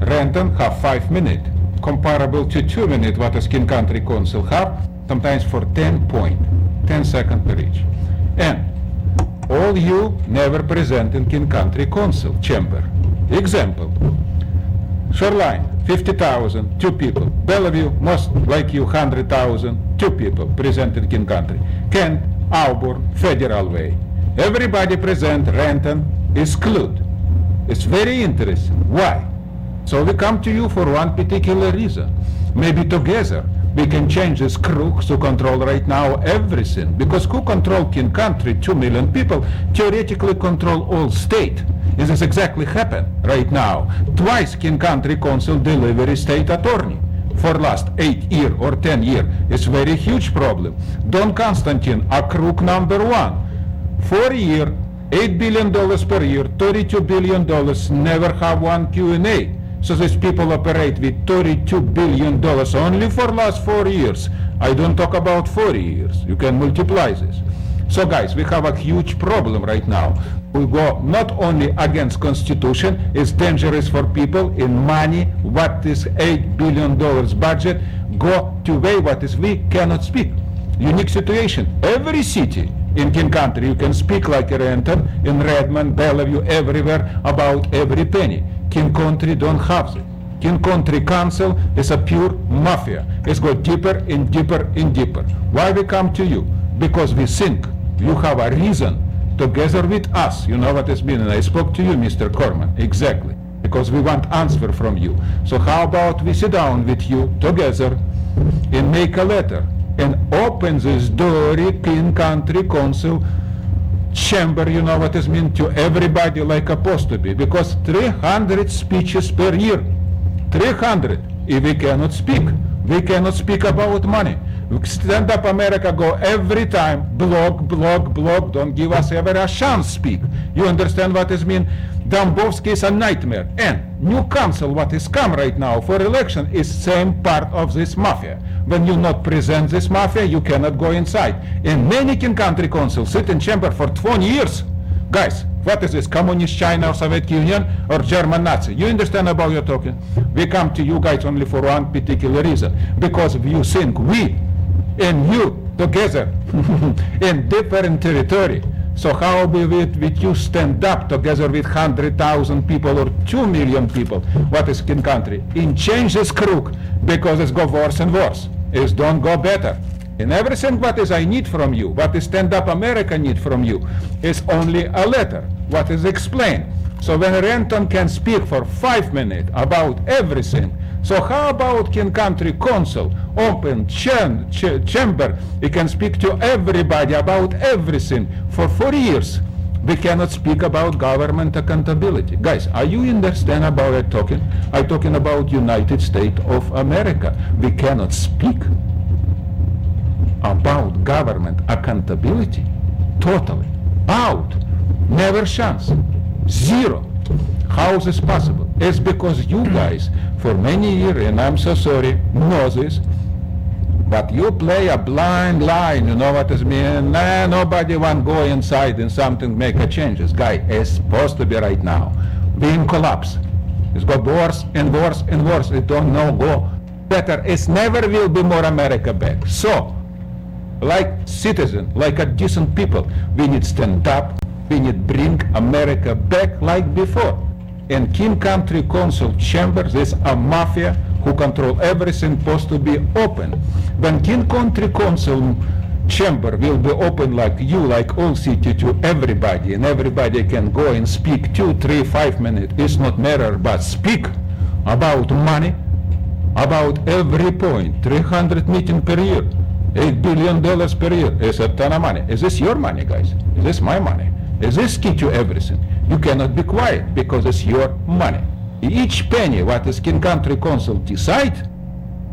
Renton have 5 minutes, comparable to 2 minutes what is King Country Council have, sometimes for 10 seconds per each. And all you never present in King Country Council chamber. Example, Shoreline, 50,000, 2 people. Bellevue, most like you, 100,000, 2 people presented King Country. Kent, Auburn, Federal Way. Everybody present, Renton, exclude. It's very interesting. Why? So we come to you for one particular reason. Maybe together we can change this crooks who control right now everything. Because who control King Country, 2 million people, theoretically control all state. This is exactly happen right now. Twice King Country Council delivery state attorney for last 8 year or 10 year. It's very huge problem. Don Constantine, a crook number 1. 4 year, $8 billion per year, $32 billion, never have one Q&A. So these people operate with $32 billion only for last 4 years. I don't talk about 40 years. You can multiply this. So guys, we have a huge problem right now. We go not only against Constitution, it's dangerous for people in money, what is $8 billion budget, go to way what is we cannot speak. Unique situation. Every city in King Country, you can speak like a Renton, in Redmond, Bellevue, everywhere, about every penny. King Country don't have it. King Country Council is a pure mafia. It's go deeper and deeper and deeper. Why we come to you? Because we think you have a reason together with us. You know what it's been, and I spoke to you, Mr. Corman, exactly, because we want answer from you. So how about we sit down with you together and make a letter and open this door, King Country Council chamber, you know what it means, to everybody like supposed to be, because 300 speeches per year, 300, if we cannot speak about money. Stand Up America go every time, blog, don't give us ever a chance speak. You understand what it means? Dombovsky is a nightmare. And new council, what is come right now for election, is same part of this mafia. When you not present this mafia, you cannot go inside. And many king country councils sit in chamber for 20 years. Guys, what is this, communist China or Soviet Union or German Nazi? You understand about your talking? We come to you guys only for one particular reason. Because you think we and you together in different territory. So how we with you stand up together with 100,000 people or 2 million people? What is king country? In change this crook because it's go worse and worse. It don't go better. And everything what is I need from you, what is Stand Up America need from you, is only a letter. What is explained. So when Renton can speak for 5 minutes about everything, so how about King Country Council, open chamber, he can speak to everybody about everything for 4 years. We cannot speak about government accountability. Guys, are you understand about it talking? I'm talking about United States of America. We cannot speak about government accountability. Totally. Out. Never chance. Zero. How is this possible? It's because you guys, for many years, and I'm so sorry, know this, but you play a blind line, you know what it means? Nah, nobody want go inside and something make a changes. Guy, it's supposed to be right now. Being collapse. It's got worse and worse and worse. It don't know go better. It's never will be more America back. So, like citizen, like a decent people, we need stand up, we need bring America back like before. In King Country Council chambers, there's a mafia who control everything supposed to be open. When King Country Council chamber will be open like you, like all city to everybody, and everybody can go and speak 2, 3, 5 minutes, it's not matter, but speak about money, about every point, 300 meetings per year, $8 billion per year, it's a ton of money. Is this your money, guys? Is this my money? Is this key to everything? You cannot be quiet because it's your money. Each penny what is King Country Council decide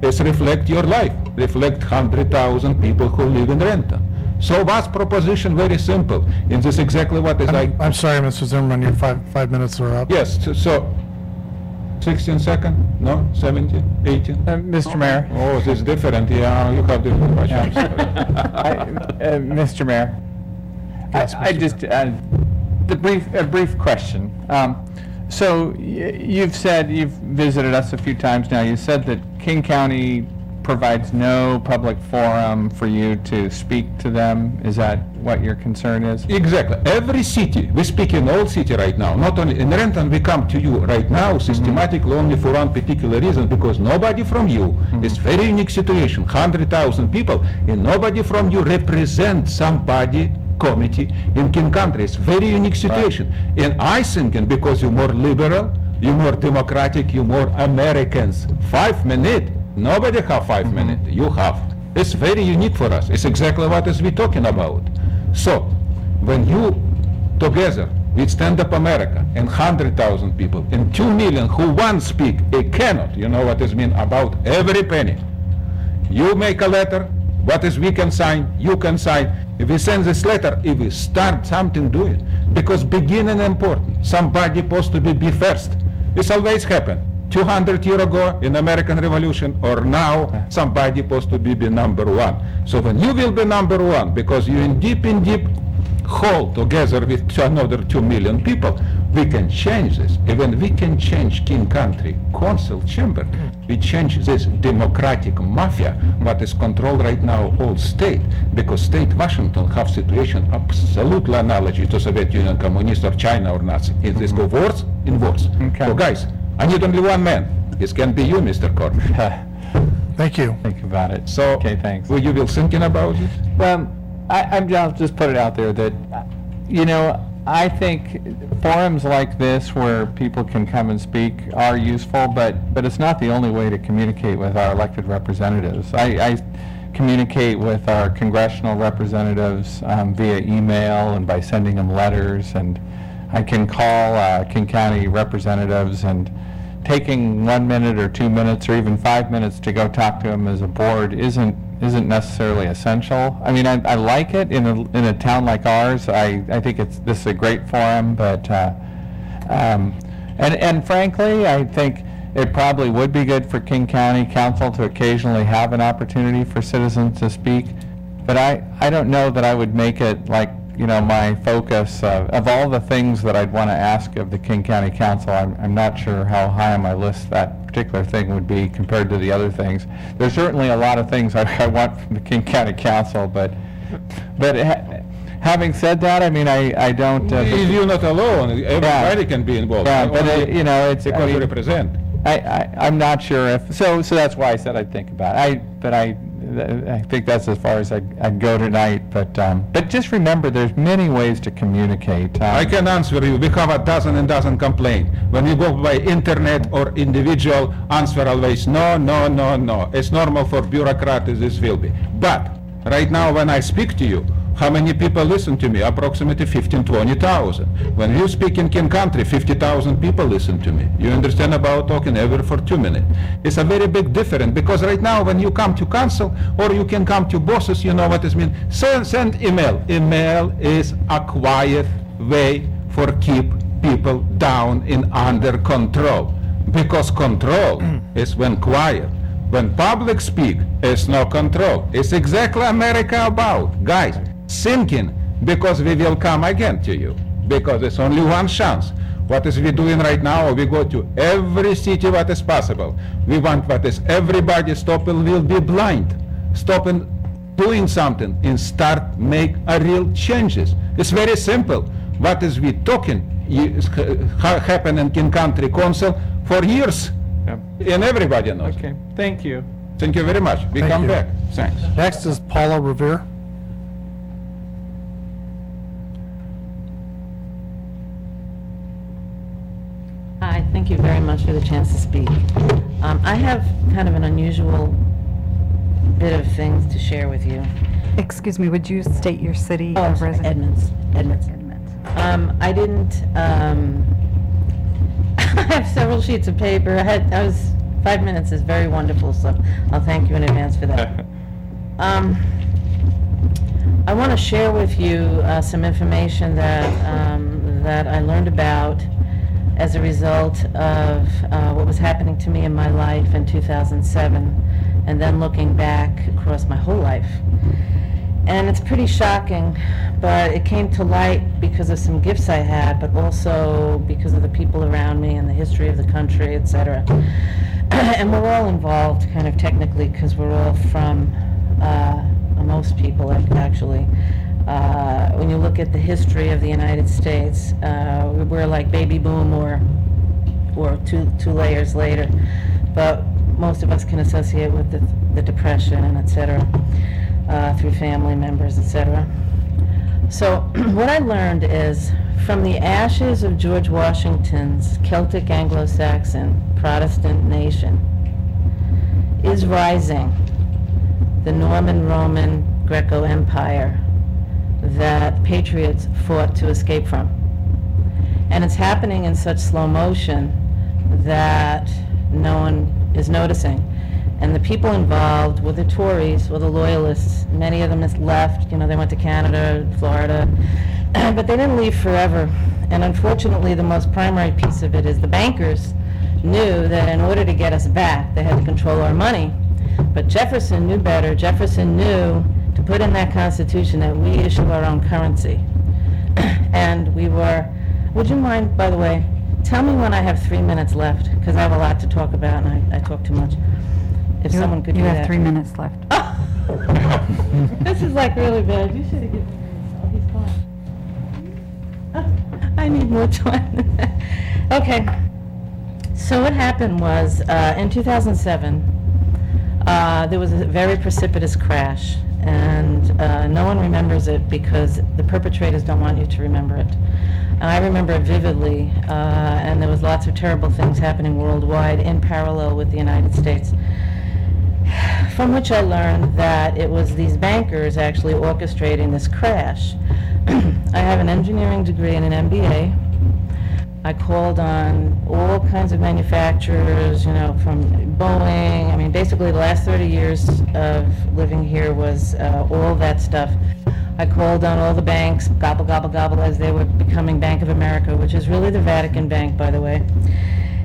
is reflect your life, reflect 100,000 people who live in Renton. So what's proposition very simple, and this exactly what is I'm sorry, Mr. Zimmerman, your 5 minutes are up. Yes, so 16 seconds? No? 17? 18? Mr. Mayor? Oh, this is different, yeah, you have different questions. Mr. Mayor, I just, a brief question. So you've said, you've visited us a few times now, you said that King County provides no public forum for you to speak to them. Is that what your concern is? Exactly. Every city, we speak in all city right now, not only in Renton, we come to you right now systematically only for one particular reason, because nobody from you, it's very unique situation, 100,000 people, and nobody from you represent somebody committee in King Country. It's very unique situation. Right. And I think because you're more liberal, you're more democratic, you're more Americans. 5 minutes, nobody have 5 minutes, you have. It's very unique for us. It's exactly what is we talking about. So, when you together with Stand Up America and 100,000 people and 2 million who want speak, it cannot, you know what is mean about every penny. You make a letter, what is we can sign, you can sign. If we send this letter, if we start something doing, because beginning important, somebody supposed to be first. This always happen. 200 years ago in American Revolution, or now somebody supposed to be number one. So when you will be number one, because you're in deep hole together with another 2 million people, we can change this. Even we can change King Country Council chamber. We change this democratic mafia, what is controlled right now all state, because state Washington have situation absolutely analogy to Soviet Union, communist or China or Nazi. It is go worse and worse. Okay. So guys, I need only one man. This can be you, Mr. Corbett. Thank you. Think about it. So, okay, thanks. Will you be thinking about it? Well, I'll just put it out there that, you know, I think forums like this where people can come and speak are useful, but it's not the only way to communicate with our elected representatives. I communicate with our congressional representatives via email and by sending them letters, and I can call King County representatives, and taking 1 minute or 2 minutes or even 5 minutes to go talk to them as a board isn't necessarily essential. I mean, I like it in a town like ours. I think this is a great forum, but And frankly, I think it probably would be good for King County Council to occasionally have an opportunity for citizens to speak, but I don't know that I would make it like, my focus of all the things that I'd want to ask of the King County Council. I'm not sure how high on my list that particular thing would be compared to the other things. There's certainly a lot of things I want from the King County Council, but having said that, I mean, I don't... You're not alone, everybody can be involved. Yeah, but it's... Because you represent. I'm not sure if, so that's why I said I'd think about it. I think that's as far as I'd go tonight, but just remember, there's many ways to communicate. I can answer you. We have a dozen complaints. When you go by internet or individual, answer always no, no, no, no. It's normal for bureaucrats, this will be. But right now, when I speak to you, how many people listen to me? Approximately 15,000-20,000. When you speak in King Country, 50,000 people listen to me. You understand about talking ever for 2 minutes. It's a very big difference, because right now when you come to council or you can come to bosses, you know what it means. Send email. Email is a quiet way for keep people down and under control. Because control is when quiet. When public speak, it's no control. It's exactly America about. Guys, thinking, because we will come again to you. Because it's only one chance. What is we doing right now? We go to every city what is possible. We want what is everybody stop and will be blind. Stop and doing something and start make a real changes. It's very simple. What is we talking happen in King Country Council for years. And everybody knows. Okay, thank you. Thank you very much. We Thank come you. back. Thanks. Next is Paula Revere. Hi, thank you very much for the chance to speak. I have kind of an unusual bit of things to share with you. Excuse me, would you state your city Oh, I'm of sorry, residence? Edmonds. I didn't, I have several sheets of paper. I was, 5 minutes is very wonderful, so I'll thank you in advance for that. I want to share with you some information that I learned about as a result of what was happening to me in my life in 2007, and then looking back across my whole life. And it's pretty shocking, but it came to light because of some gifts I had, but also because of the people around me and the history of the country, etc. And we're all involved, kind of technically, because we're all from, most people actually. When you look at the history of the United States, we're like baby boom or two layers later, but most of us can associate with the Depression and etc. Through family members, etc. So what I learned is, from the ashes of George Washington's Celtic Anglo-Saxon Protestant nation is rising the Norman Roman Greco Empire that patriots fought to escape from. And it's happening in such slow motion that no one is noticing. And the people involved were the Tories, or the Loyalists. Many of them has left, they went to Canada, Florida, but they didn't leave forever. And unfortunately, the most primary piece of it is the bankers knew that in order to get us back, they had to control our money. But Jefferson knew better. Jefferson knew to put in that Constitution that we issue our own currency. And we were, would you mind, by the way, tell me when I have 3 minutes left, because I have a lot to talk about and I talk too much. If someone could do that. You have 3 minutes left. This is like really bad. You should have given me He's gone. I need more time. Okay. So what happened was, in 2007, there was a very precipitous crash, and no one remembers it because the perpetrators don't want you to remember it. And I remember it vividly, and there was lots of terrible things happening worldwide in parallel with the United States. From which I learned that it was these bankers actually orchestrating this crash. I have an engineering degree and an MBA. I called on all kinds of manufacturers, from Boeing. I mean, basically the last 30 years of living here was all that stuff. I called on all the banks, gobble, gobble, gobble, as they were becoming Bank of America, which is really the Vatican Bank, by the way.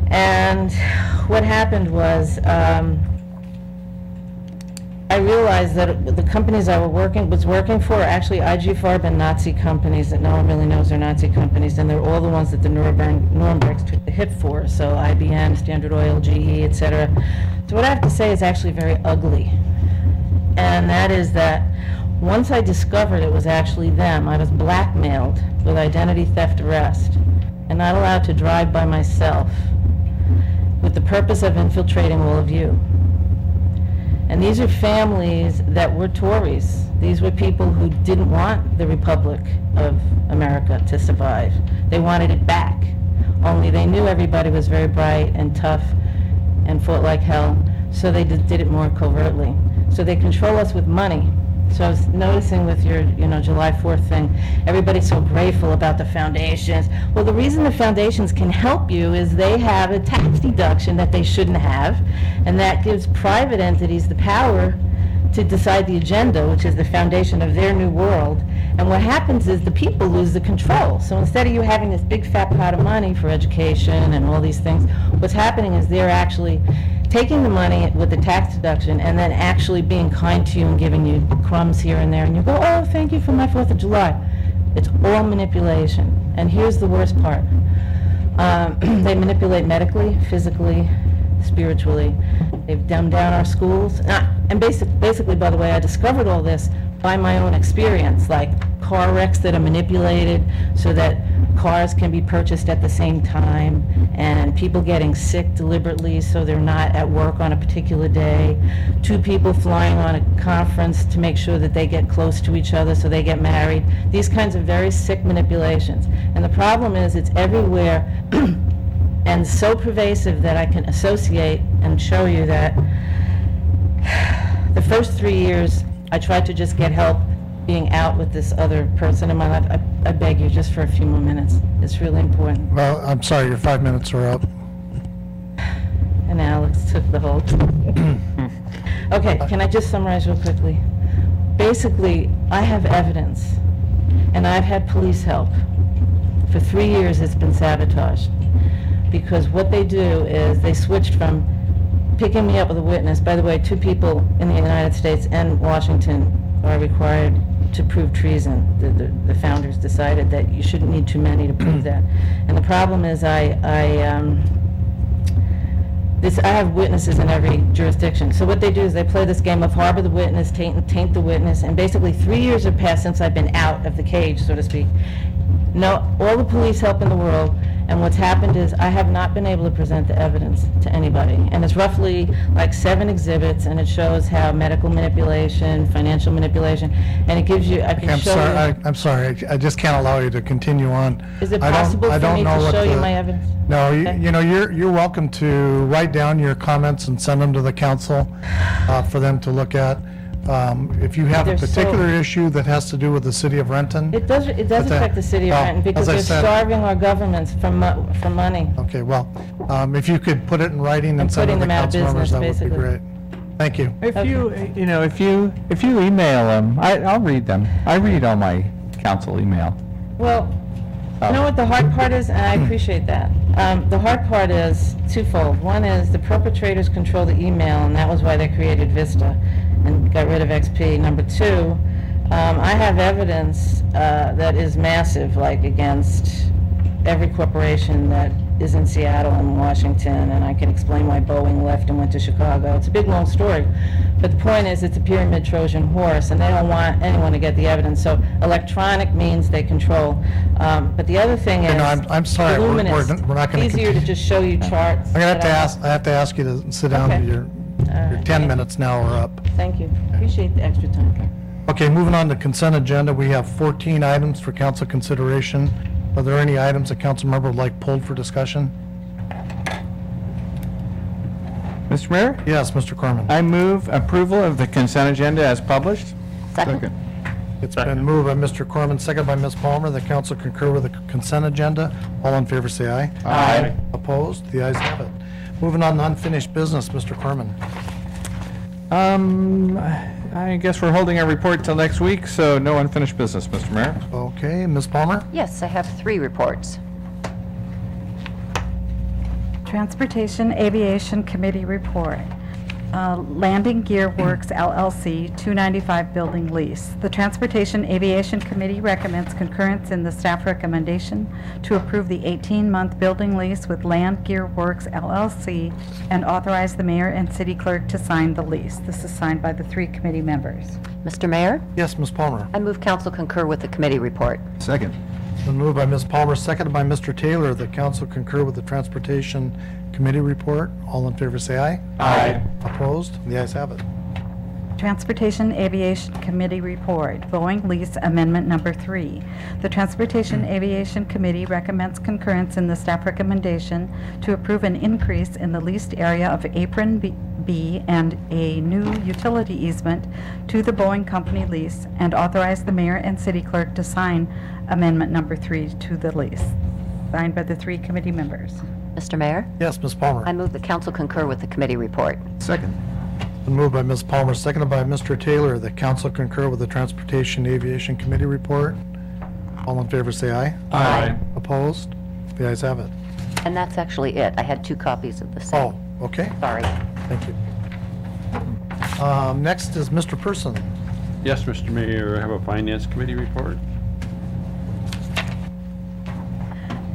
And what happened was, I realized that the companies I was working for are actually IG Farben and Nazi companies that no one really knows are Nazi companies, and they're all the ones that the Nuremberg took the hit for, so IBM, Standard Oil, GE, etc. So what I have to say is actually very ugly, and that is that once I discovered it was actually them, I was blackmailed with identity theft arrest and not allowed to drive by myself with the purpose of infiltrating all of you. And these are families that were Tories. These were people who didn't want the Republic of America to survive. They wanted it back. Only they knew everybody was very bright and tough and fought like hell, so they did it more covertly. So they control us with money. So I was noticing with your, July 4th thing, everybody's so grateful about the foundations. Well, the reason the foundations can help you is they have a tax deduction that they shouldn't have, and that gives private entities the power to decide the agenda, which is the foundation of their new world. And what happens is the people lose the control. So instead of you having this big fat pot of money for education and all these things, what's happening is they're actually taking the money with the tax deduction and then actually being kind to you and giving you crumbs here and there, and you go, oh, thank you for my 4th of July. It's all manipulation. And here's the worst part. They manipulate medically, physically, spiritually. They've dumbed down our schools. And basically, by the way, I discovered all this by my own experience, like car wrecks that are manipulated so that cars can be purchased at the same time, and people getting sick deliberately so they're not at work on a particular day, 2 people flying on a conference to make sure that they get close to each other so they get married, these kinds of very sick manipulations. And the problem is it's everywhere and so pervasive that I can associate and show you that the first 3 years I tried to just get help being out with this other person in my life. I beg you, just for a few more minutes. It's really important. Well, I'm sorry, your 5 minutes are up. And Alex took the whole... Okay, can I just summarize real quickly? Basically, I have evidence, and I've had police help. For 3 years, it's been sabotaged. Because what they do is they switched from picking me up with a witness. By the way, 2 people in the United States and Washington are required to prove treason. The founders decided that you shouldn't need too many to prove that. And the problem is I have witnesses in every jurisdiction. So what they do is they play this game of harbor the witness, taint the witness, and basically 3 years have passed since I've been out of the cage, so to speak. No, all the police help in the world, and what's happened is I have not been able to present the evidence to anybody. And it's roughly like 7 exhibits, and it shows how medical manipulation, financial manipulation, and it gives you, I can show you. I'm sorry, I just can't allow you to continue on. Is it possible for me to show you my evidence? No, Okay. you're welcome to write down your comments and send them to the council for them to look at. If you have a They're so- particular issue that has to do with the city of Renton. It does affect the city of well, Renton because as I they're said- starving our governments for money. Okay, well, if you could put it in writing and send it putting to the them out of council members, that business, would be great. Thank you. If you email them, I'll read them. I read all my council email. Well, you know what the hard part is, and I appreciate that. The hard part is twofold. One is the perpetrators control the email, and that was why they created Vista and got rid of XP. Number 2, I have evidence that is massive, like against every corporation that is in Seattle and Washington, and I can explain why Boeing left and went to Chicago. It's a big, long story. But the point is, it's a pyramid Trojan horse, and they don't want anyone to get the evidence. So electronic means they control. But the other thing is, I'm sorry, we're Luminous, not going to easier to just show you charts. I that have to ask you to sit down. Okay. Your 10 minutes now are up. Thank you. Appreciate the extra time. Okay, moving on to consent agenda, we have 14 items for council consideration. Are there any items a council member would like pulled for discussion? Mr. Mayor? Yes, Mr. Corman. I move approval of the consent agenda as published. Second. It's been moved by Mr. Corman, second by Ms. Palmer. The council concur with the consent agenda. All in favor, say aye. Aye. Opposed? The ayes have it. Moving on to unfinished business, Mr. Corman. I guess we're holding our report till next week, so no unfinished business, Mr. Mayor. Okay, Ms. Palmer? Yes, I have 3 reports. Transportation Aviation Committee report. Landing Gear Works LLC, 295 building lease. The Transportation Aviation Committee recommends concurrence in the staff recommendation to approve the 18-month building lease with Land Gear Works LLC and authorize the mayor and city clerk to sign the lease. This is signed by the 3 committee members. Mr. Mayor, Yes, Ms. Palmer. I move council concur with the committee report. Second. Been moved by Ms. Palmer, seconded by Mr. Taylor, that council concur with the Transportation Committee report. All in favor, say aye. Aye. Opposed? The ayes have it. Transportation Aviation Committee report, Boeing lease amendment number 3. The Transportation Aviation Committee recommends concurrence in the staff recommendation to approve an increase in the leased area of Apron B and a new utility easement to the Boeing company lease and authorize the mayor and city clerk to sign amendment number 3 to the lease. Signed by the 3 committee members. Mr. Mayor, Yes, Ms. Palmer. I move that council concur with the committee report. Second. Been moved by Ms. Palmer, seconded by Mr. Taylor, that council concur with the Transportation Aviation Committee report. All in favor, say aye. Aye. Opposed? The ayes have it. And that's actually it. I had 2 copies of the same. Oh, okay. Sorry. Thank you. Next is Mr. Person. Yes, Mr. Mayor, I have a Finance Committee report.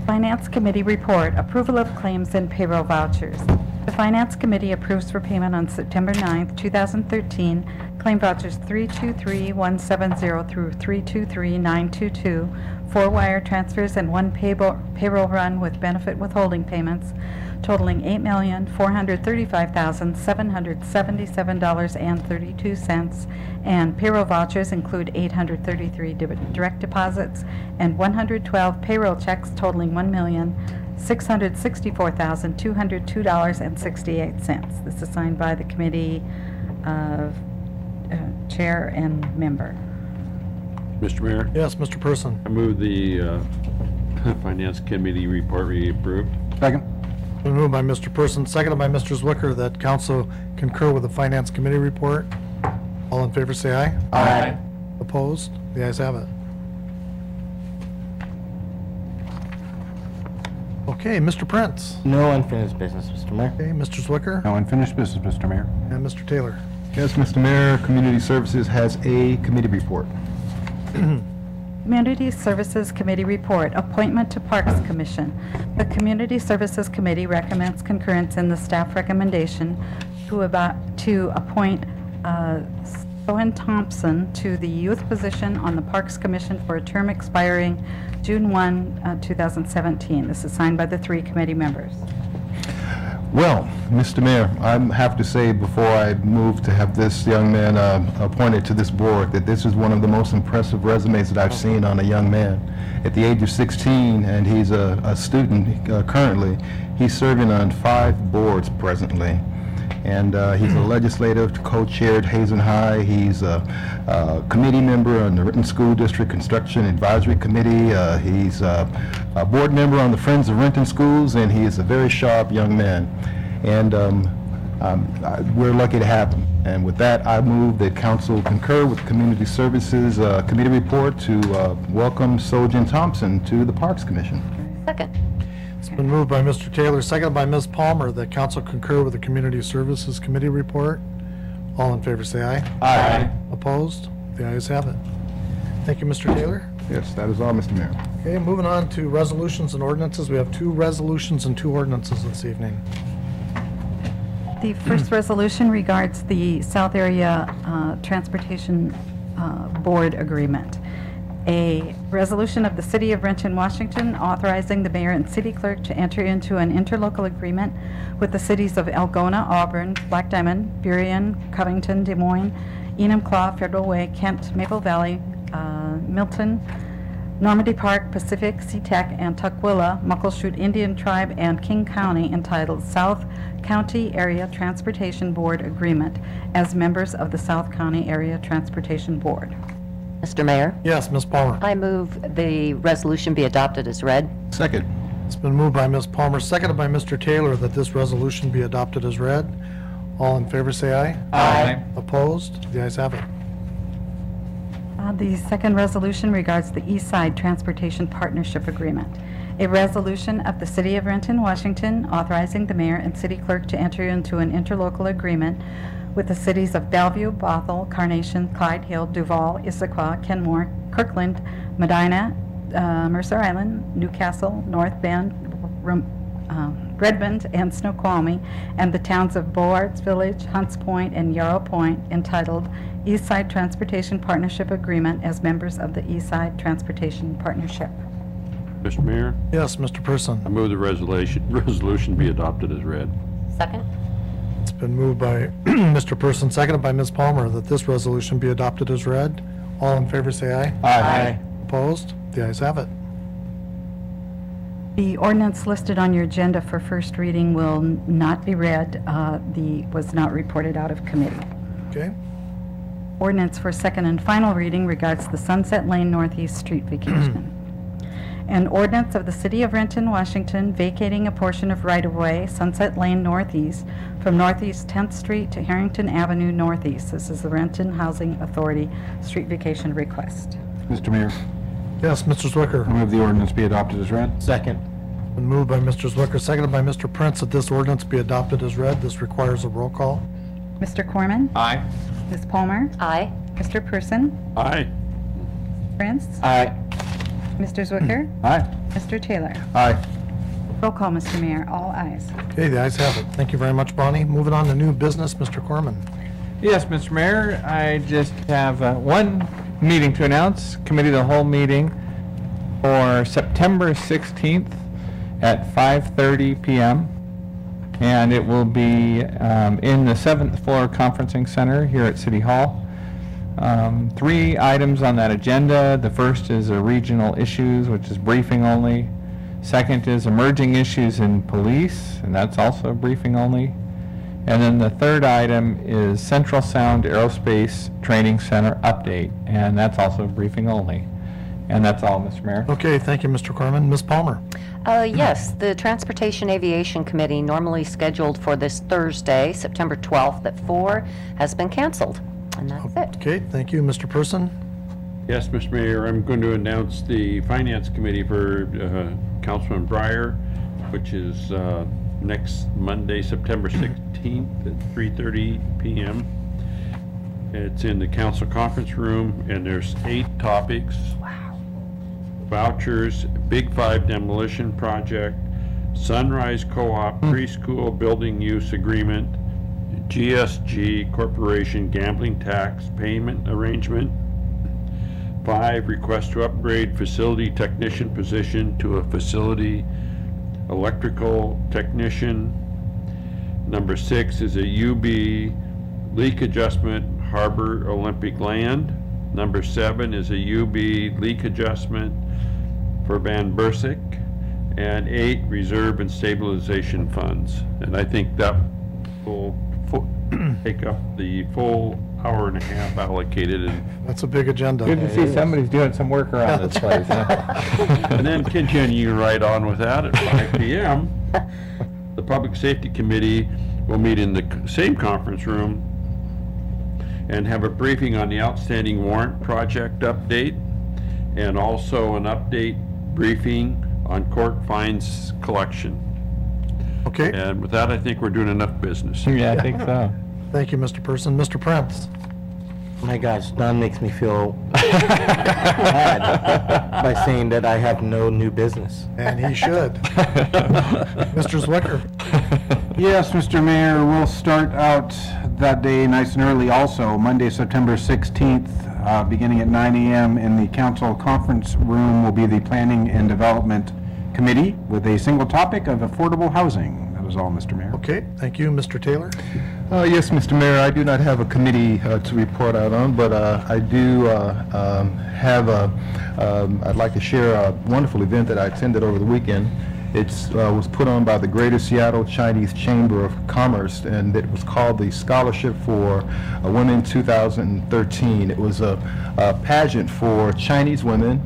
Finance Committee report, approval of claims and payroll vouchers. The Finance Committee approves for payment on September 9th, 2013, claim vouchers 323-170 through 323-922, 4 wire transfers and 1 payroll run with benefit withholding payments totaling $8,435,777.32, and payroll vouchers include 833 direct deposits and 112 payroll checks totaling $1,664,202.68. This is signed by the committee of chair and member. Mr. Mayor, Yes, Mr. Person. I move the Finance Committee report be approved. Second. Been moved by Mr. Person, seconded by Mr. Zwicker, that council concur with the Finance Committee report. All in favor, say aye. Aye. Opposed? The ayes have it. Okay, Mr. Prince. No unfinished business, Mr. Mayor. Okay, Mr. Zwicker. No unfinished business, Mr. Mayor. And Mr. Taylor. Yes, Mr. Mayor, Community Services has a committee report. Community Services Committee report, appointment to Parks Commission. The Community Services Committee recommends concurrence in the staff recommendation to appoint Sohan Thompson to the youth position on the Parks Commission for a term expiring June 1, 2017. This is signed by the 3 committee members. Well, Mr. Mayor, I have to say before I move to have this young man appointed to this board that this is one of the most impressive resumes that I've seen on a young man. At the age of 16, and he's a student currently, he's serving on 5 boards presently. And he's a legislative, co-chaired Hazen High. He's a committee member on the Renton School District Construction Advisory Committee. He's a board member on the Friends of Renton Schools, and he is a very sharp young man. And we're lucky to have him. And with that, I move that council concur with Community Services Committee report to welcome Sohan Thompson to the Parks Commission. Second. It's been moved by Mr. Taylor, seconded by Ms. Palmer, that council concur with the Community Services Committee report. All in favor, say aye. Aye. Opposed? The ayes have it. Thank you, Mr. Taylor. Yes, that is all, Mr. Mayor. Okay, moving on to resolutions and ordinances. We have 2 resolutions and 2 ordinances this evening. The first resolution regards the South Area Transportation Board Agreement. A resolution of the City of Renton, Washington, authorizing the mayor and city clerk to enter into an interlocal agreement with the cities of Algona, Auburn, Black Diamond, Burien, Covington, Des Moines, Enumclaw, Federal Way, Kent, Maple Valley, Milton, Normandy Park, Pacific, SeaTac, and Tukwila, Muckleshoot Indian Tribe, and King County, entitled South County Area Transportation Board Agreement as members of the South County Area Transportation Board. Mr. Mayor, Yes, Ms. Palmer. I move the resolution be adopted as read. Second. It's been moved by Ms. Palmer, seconded by Mr. Taylor, that this resolution be adopted as read. All in favor, say aye. Aye. Opposed? The ayes have it. The second resolution regards the East Side Transportation Partnership Agreement. A resolution of the City of Renton, Washington, authorizing the mayor and city clerk to enter into an interlocal agreement with the cities of Bellevue, Bothell, Carnation, Clyde Hill, Duval, Issaquah, Kenmore, Kirkland, Medina, Mercer Island, Newcastle, North Bend, Redmond, and Snoqualmie, and the towns of Boards Village, Hunts Point, and Yarrow Point, entitled East Side Transportation Partnership Agreement as members of the East Side Transportation Partnership. Mr. Mayor, Yes, Mr. Person. I move the resolution be adopted as read. Second? It's been moved by Mr. Person, seconded by Ms. Palmer, that this resolution be adopted as read. All in favor, say aye. Aye. Opposed? The ayes have it. The ordinance listed on your agenda for first reading will not be read. Was not reported out of committee. Okay? Ordinance for second and final reading regards the Sunset Lane Northeast Street vacation. An ordinance of the City of Renton, Washington, vacating a portion of right-of-way, Sunset Lane Northeast, from Northeast 10th Street to Harrington Avenue Northeast. This is the Renton Housing Authority street vacation request. Mr. Mayor, Yes, Mr. Zwicker. I move the ordinance be adopted as read. Second. Been moved by Mr. Zwicker, seconded by Mr. Prince, that this ordinance be adopted as read. This requires a roll call. Mr. Corman? Aye. Ms. Palmer? Aye. Mr. Person? Aye. Prince? Aye. Mr. Zwicker? Aye. Mr. Taylor? Aye. Roll call, Mr. Mayor. All ayes. Okay, the ayes have it. Thank you very much, Bonnie. Moving on to new business, Mr. Corman. Yes, Mr. Mayor, I just have one meeting to announce, committee of the whole meeting for September 16th at 5:30 PM. And it will be in the 7th floor conferencing center here at City Hall. 3 items on that agenda. The first is regional issues, which is briefing only. Second is emerging issues in police, and that's also briefing only. And then the third item is Central Sound Aerospace Training Center update, and that's also briefing only. And that's all, Mr. Mayor. Okay, thank you, Mr. Corman. Ms. Palmer. Yes, the Transportation Aviation Committee, normally scheduled for this Thursday, September 12th at 4, has been canceled. And that's it. Okay, thank you, Mr. Person. Yes, Mr. Mayor, I'm going to announce the Finance Committee for Councilman Breyer, which is next Monday, September 16th at 3:30 PM. It's in the council conference room, and there's 8 topics. Wow. Vouchers, Big 5 demolition project, Sunrise Co-op preschool building use agreement, GSG Corporation gambling tax payment arrangement. 5, request to upgrade facility technician position to a facility electrical technician. Number 6 is a UB leak adjustment Harbor Olympic land. Number 7 is a UB leak adjustment for Van Bursik. And 8, reserve and stabilization funds. And I think that will take up the full hour and a half allocated. And That's a big agenda. Good to see somebody's doing some work around this place, huh? and then continue right on with that at 5 PM. The Public Safety Committee will meet in the same conference room and have a briefing on the outstanding warrant project update, and also an update briefing on court fines collection. Okay, And with that, I think we're doing enough business. Yeah, I think so. thank you, Mr. Person. Mr. Prince. My gosh, Don makes me feel bad by saying that I have no new business. And he should. Mr. Zwicker. Yes, Mr. Mayor, we'll start out that day nice and early also, Monday, September 16th, beginning at 9 a.m. in the council conference room will be the Planning and Development Committee with a single topic of affordable housing. That was all, Mr. Mayor. Okay, thank you, Mr. Taylor. Yes, Mr. Mayor, I do not have a committee to report out on, but I do have I'd like to share a wonderful event that I attended over the weekend. It was put on by the Greater Seattle Chinese Chamber of Commerce, and it was called the Scholarship for Women 2013. It was a pageant for Chinese women,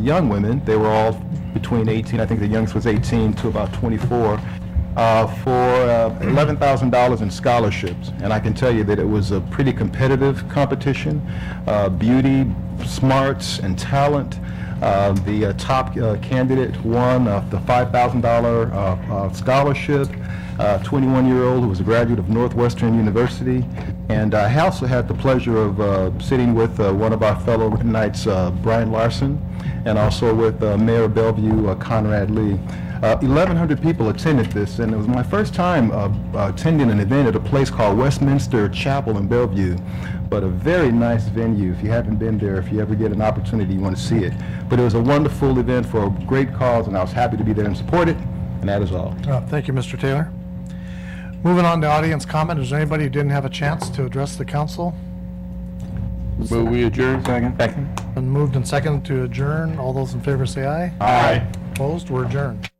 young women. They were all between 18, I think the youngest was 18, to about 24. for $11,000 in scholarships. And I can tell you that it was a pretty competitive competition. Beauty, smarts, and talent. The top candidate won the $5,000 scholarship. 21-year-old who was a graduate of Northwestern University. And I also had the pleasure of sitting with one of our fellow Knights, Brian Larson, and also with Mayor of Bellevue, Conrad Lee. 1,100 people attended this, and it was my first time attending an event at a place called Westminster Chapel in Bellevue. But a very nice venue. If you haven't been there, if you ever get an opportunity, you want to see it. But it was a wonderful event for a great cause, and I was happy to be there and support it, and that is all. Thank you, Mr. Taylor. Moving on to audience comment, is there anybody who didn't have a chance to address the council? Will we adjourn? Second. Been moved and seconded to adjourn. All those in favor say aye. Aye. Opposed? We're adjourned.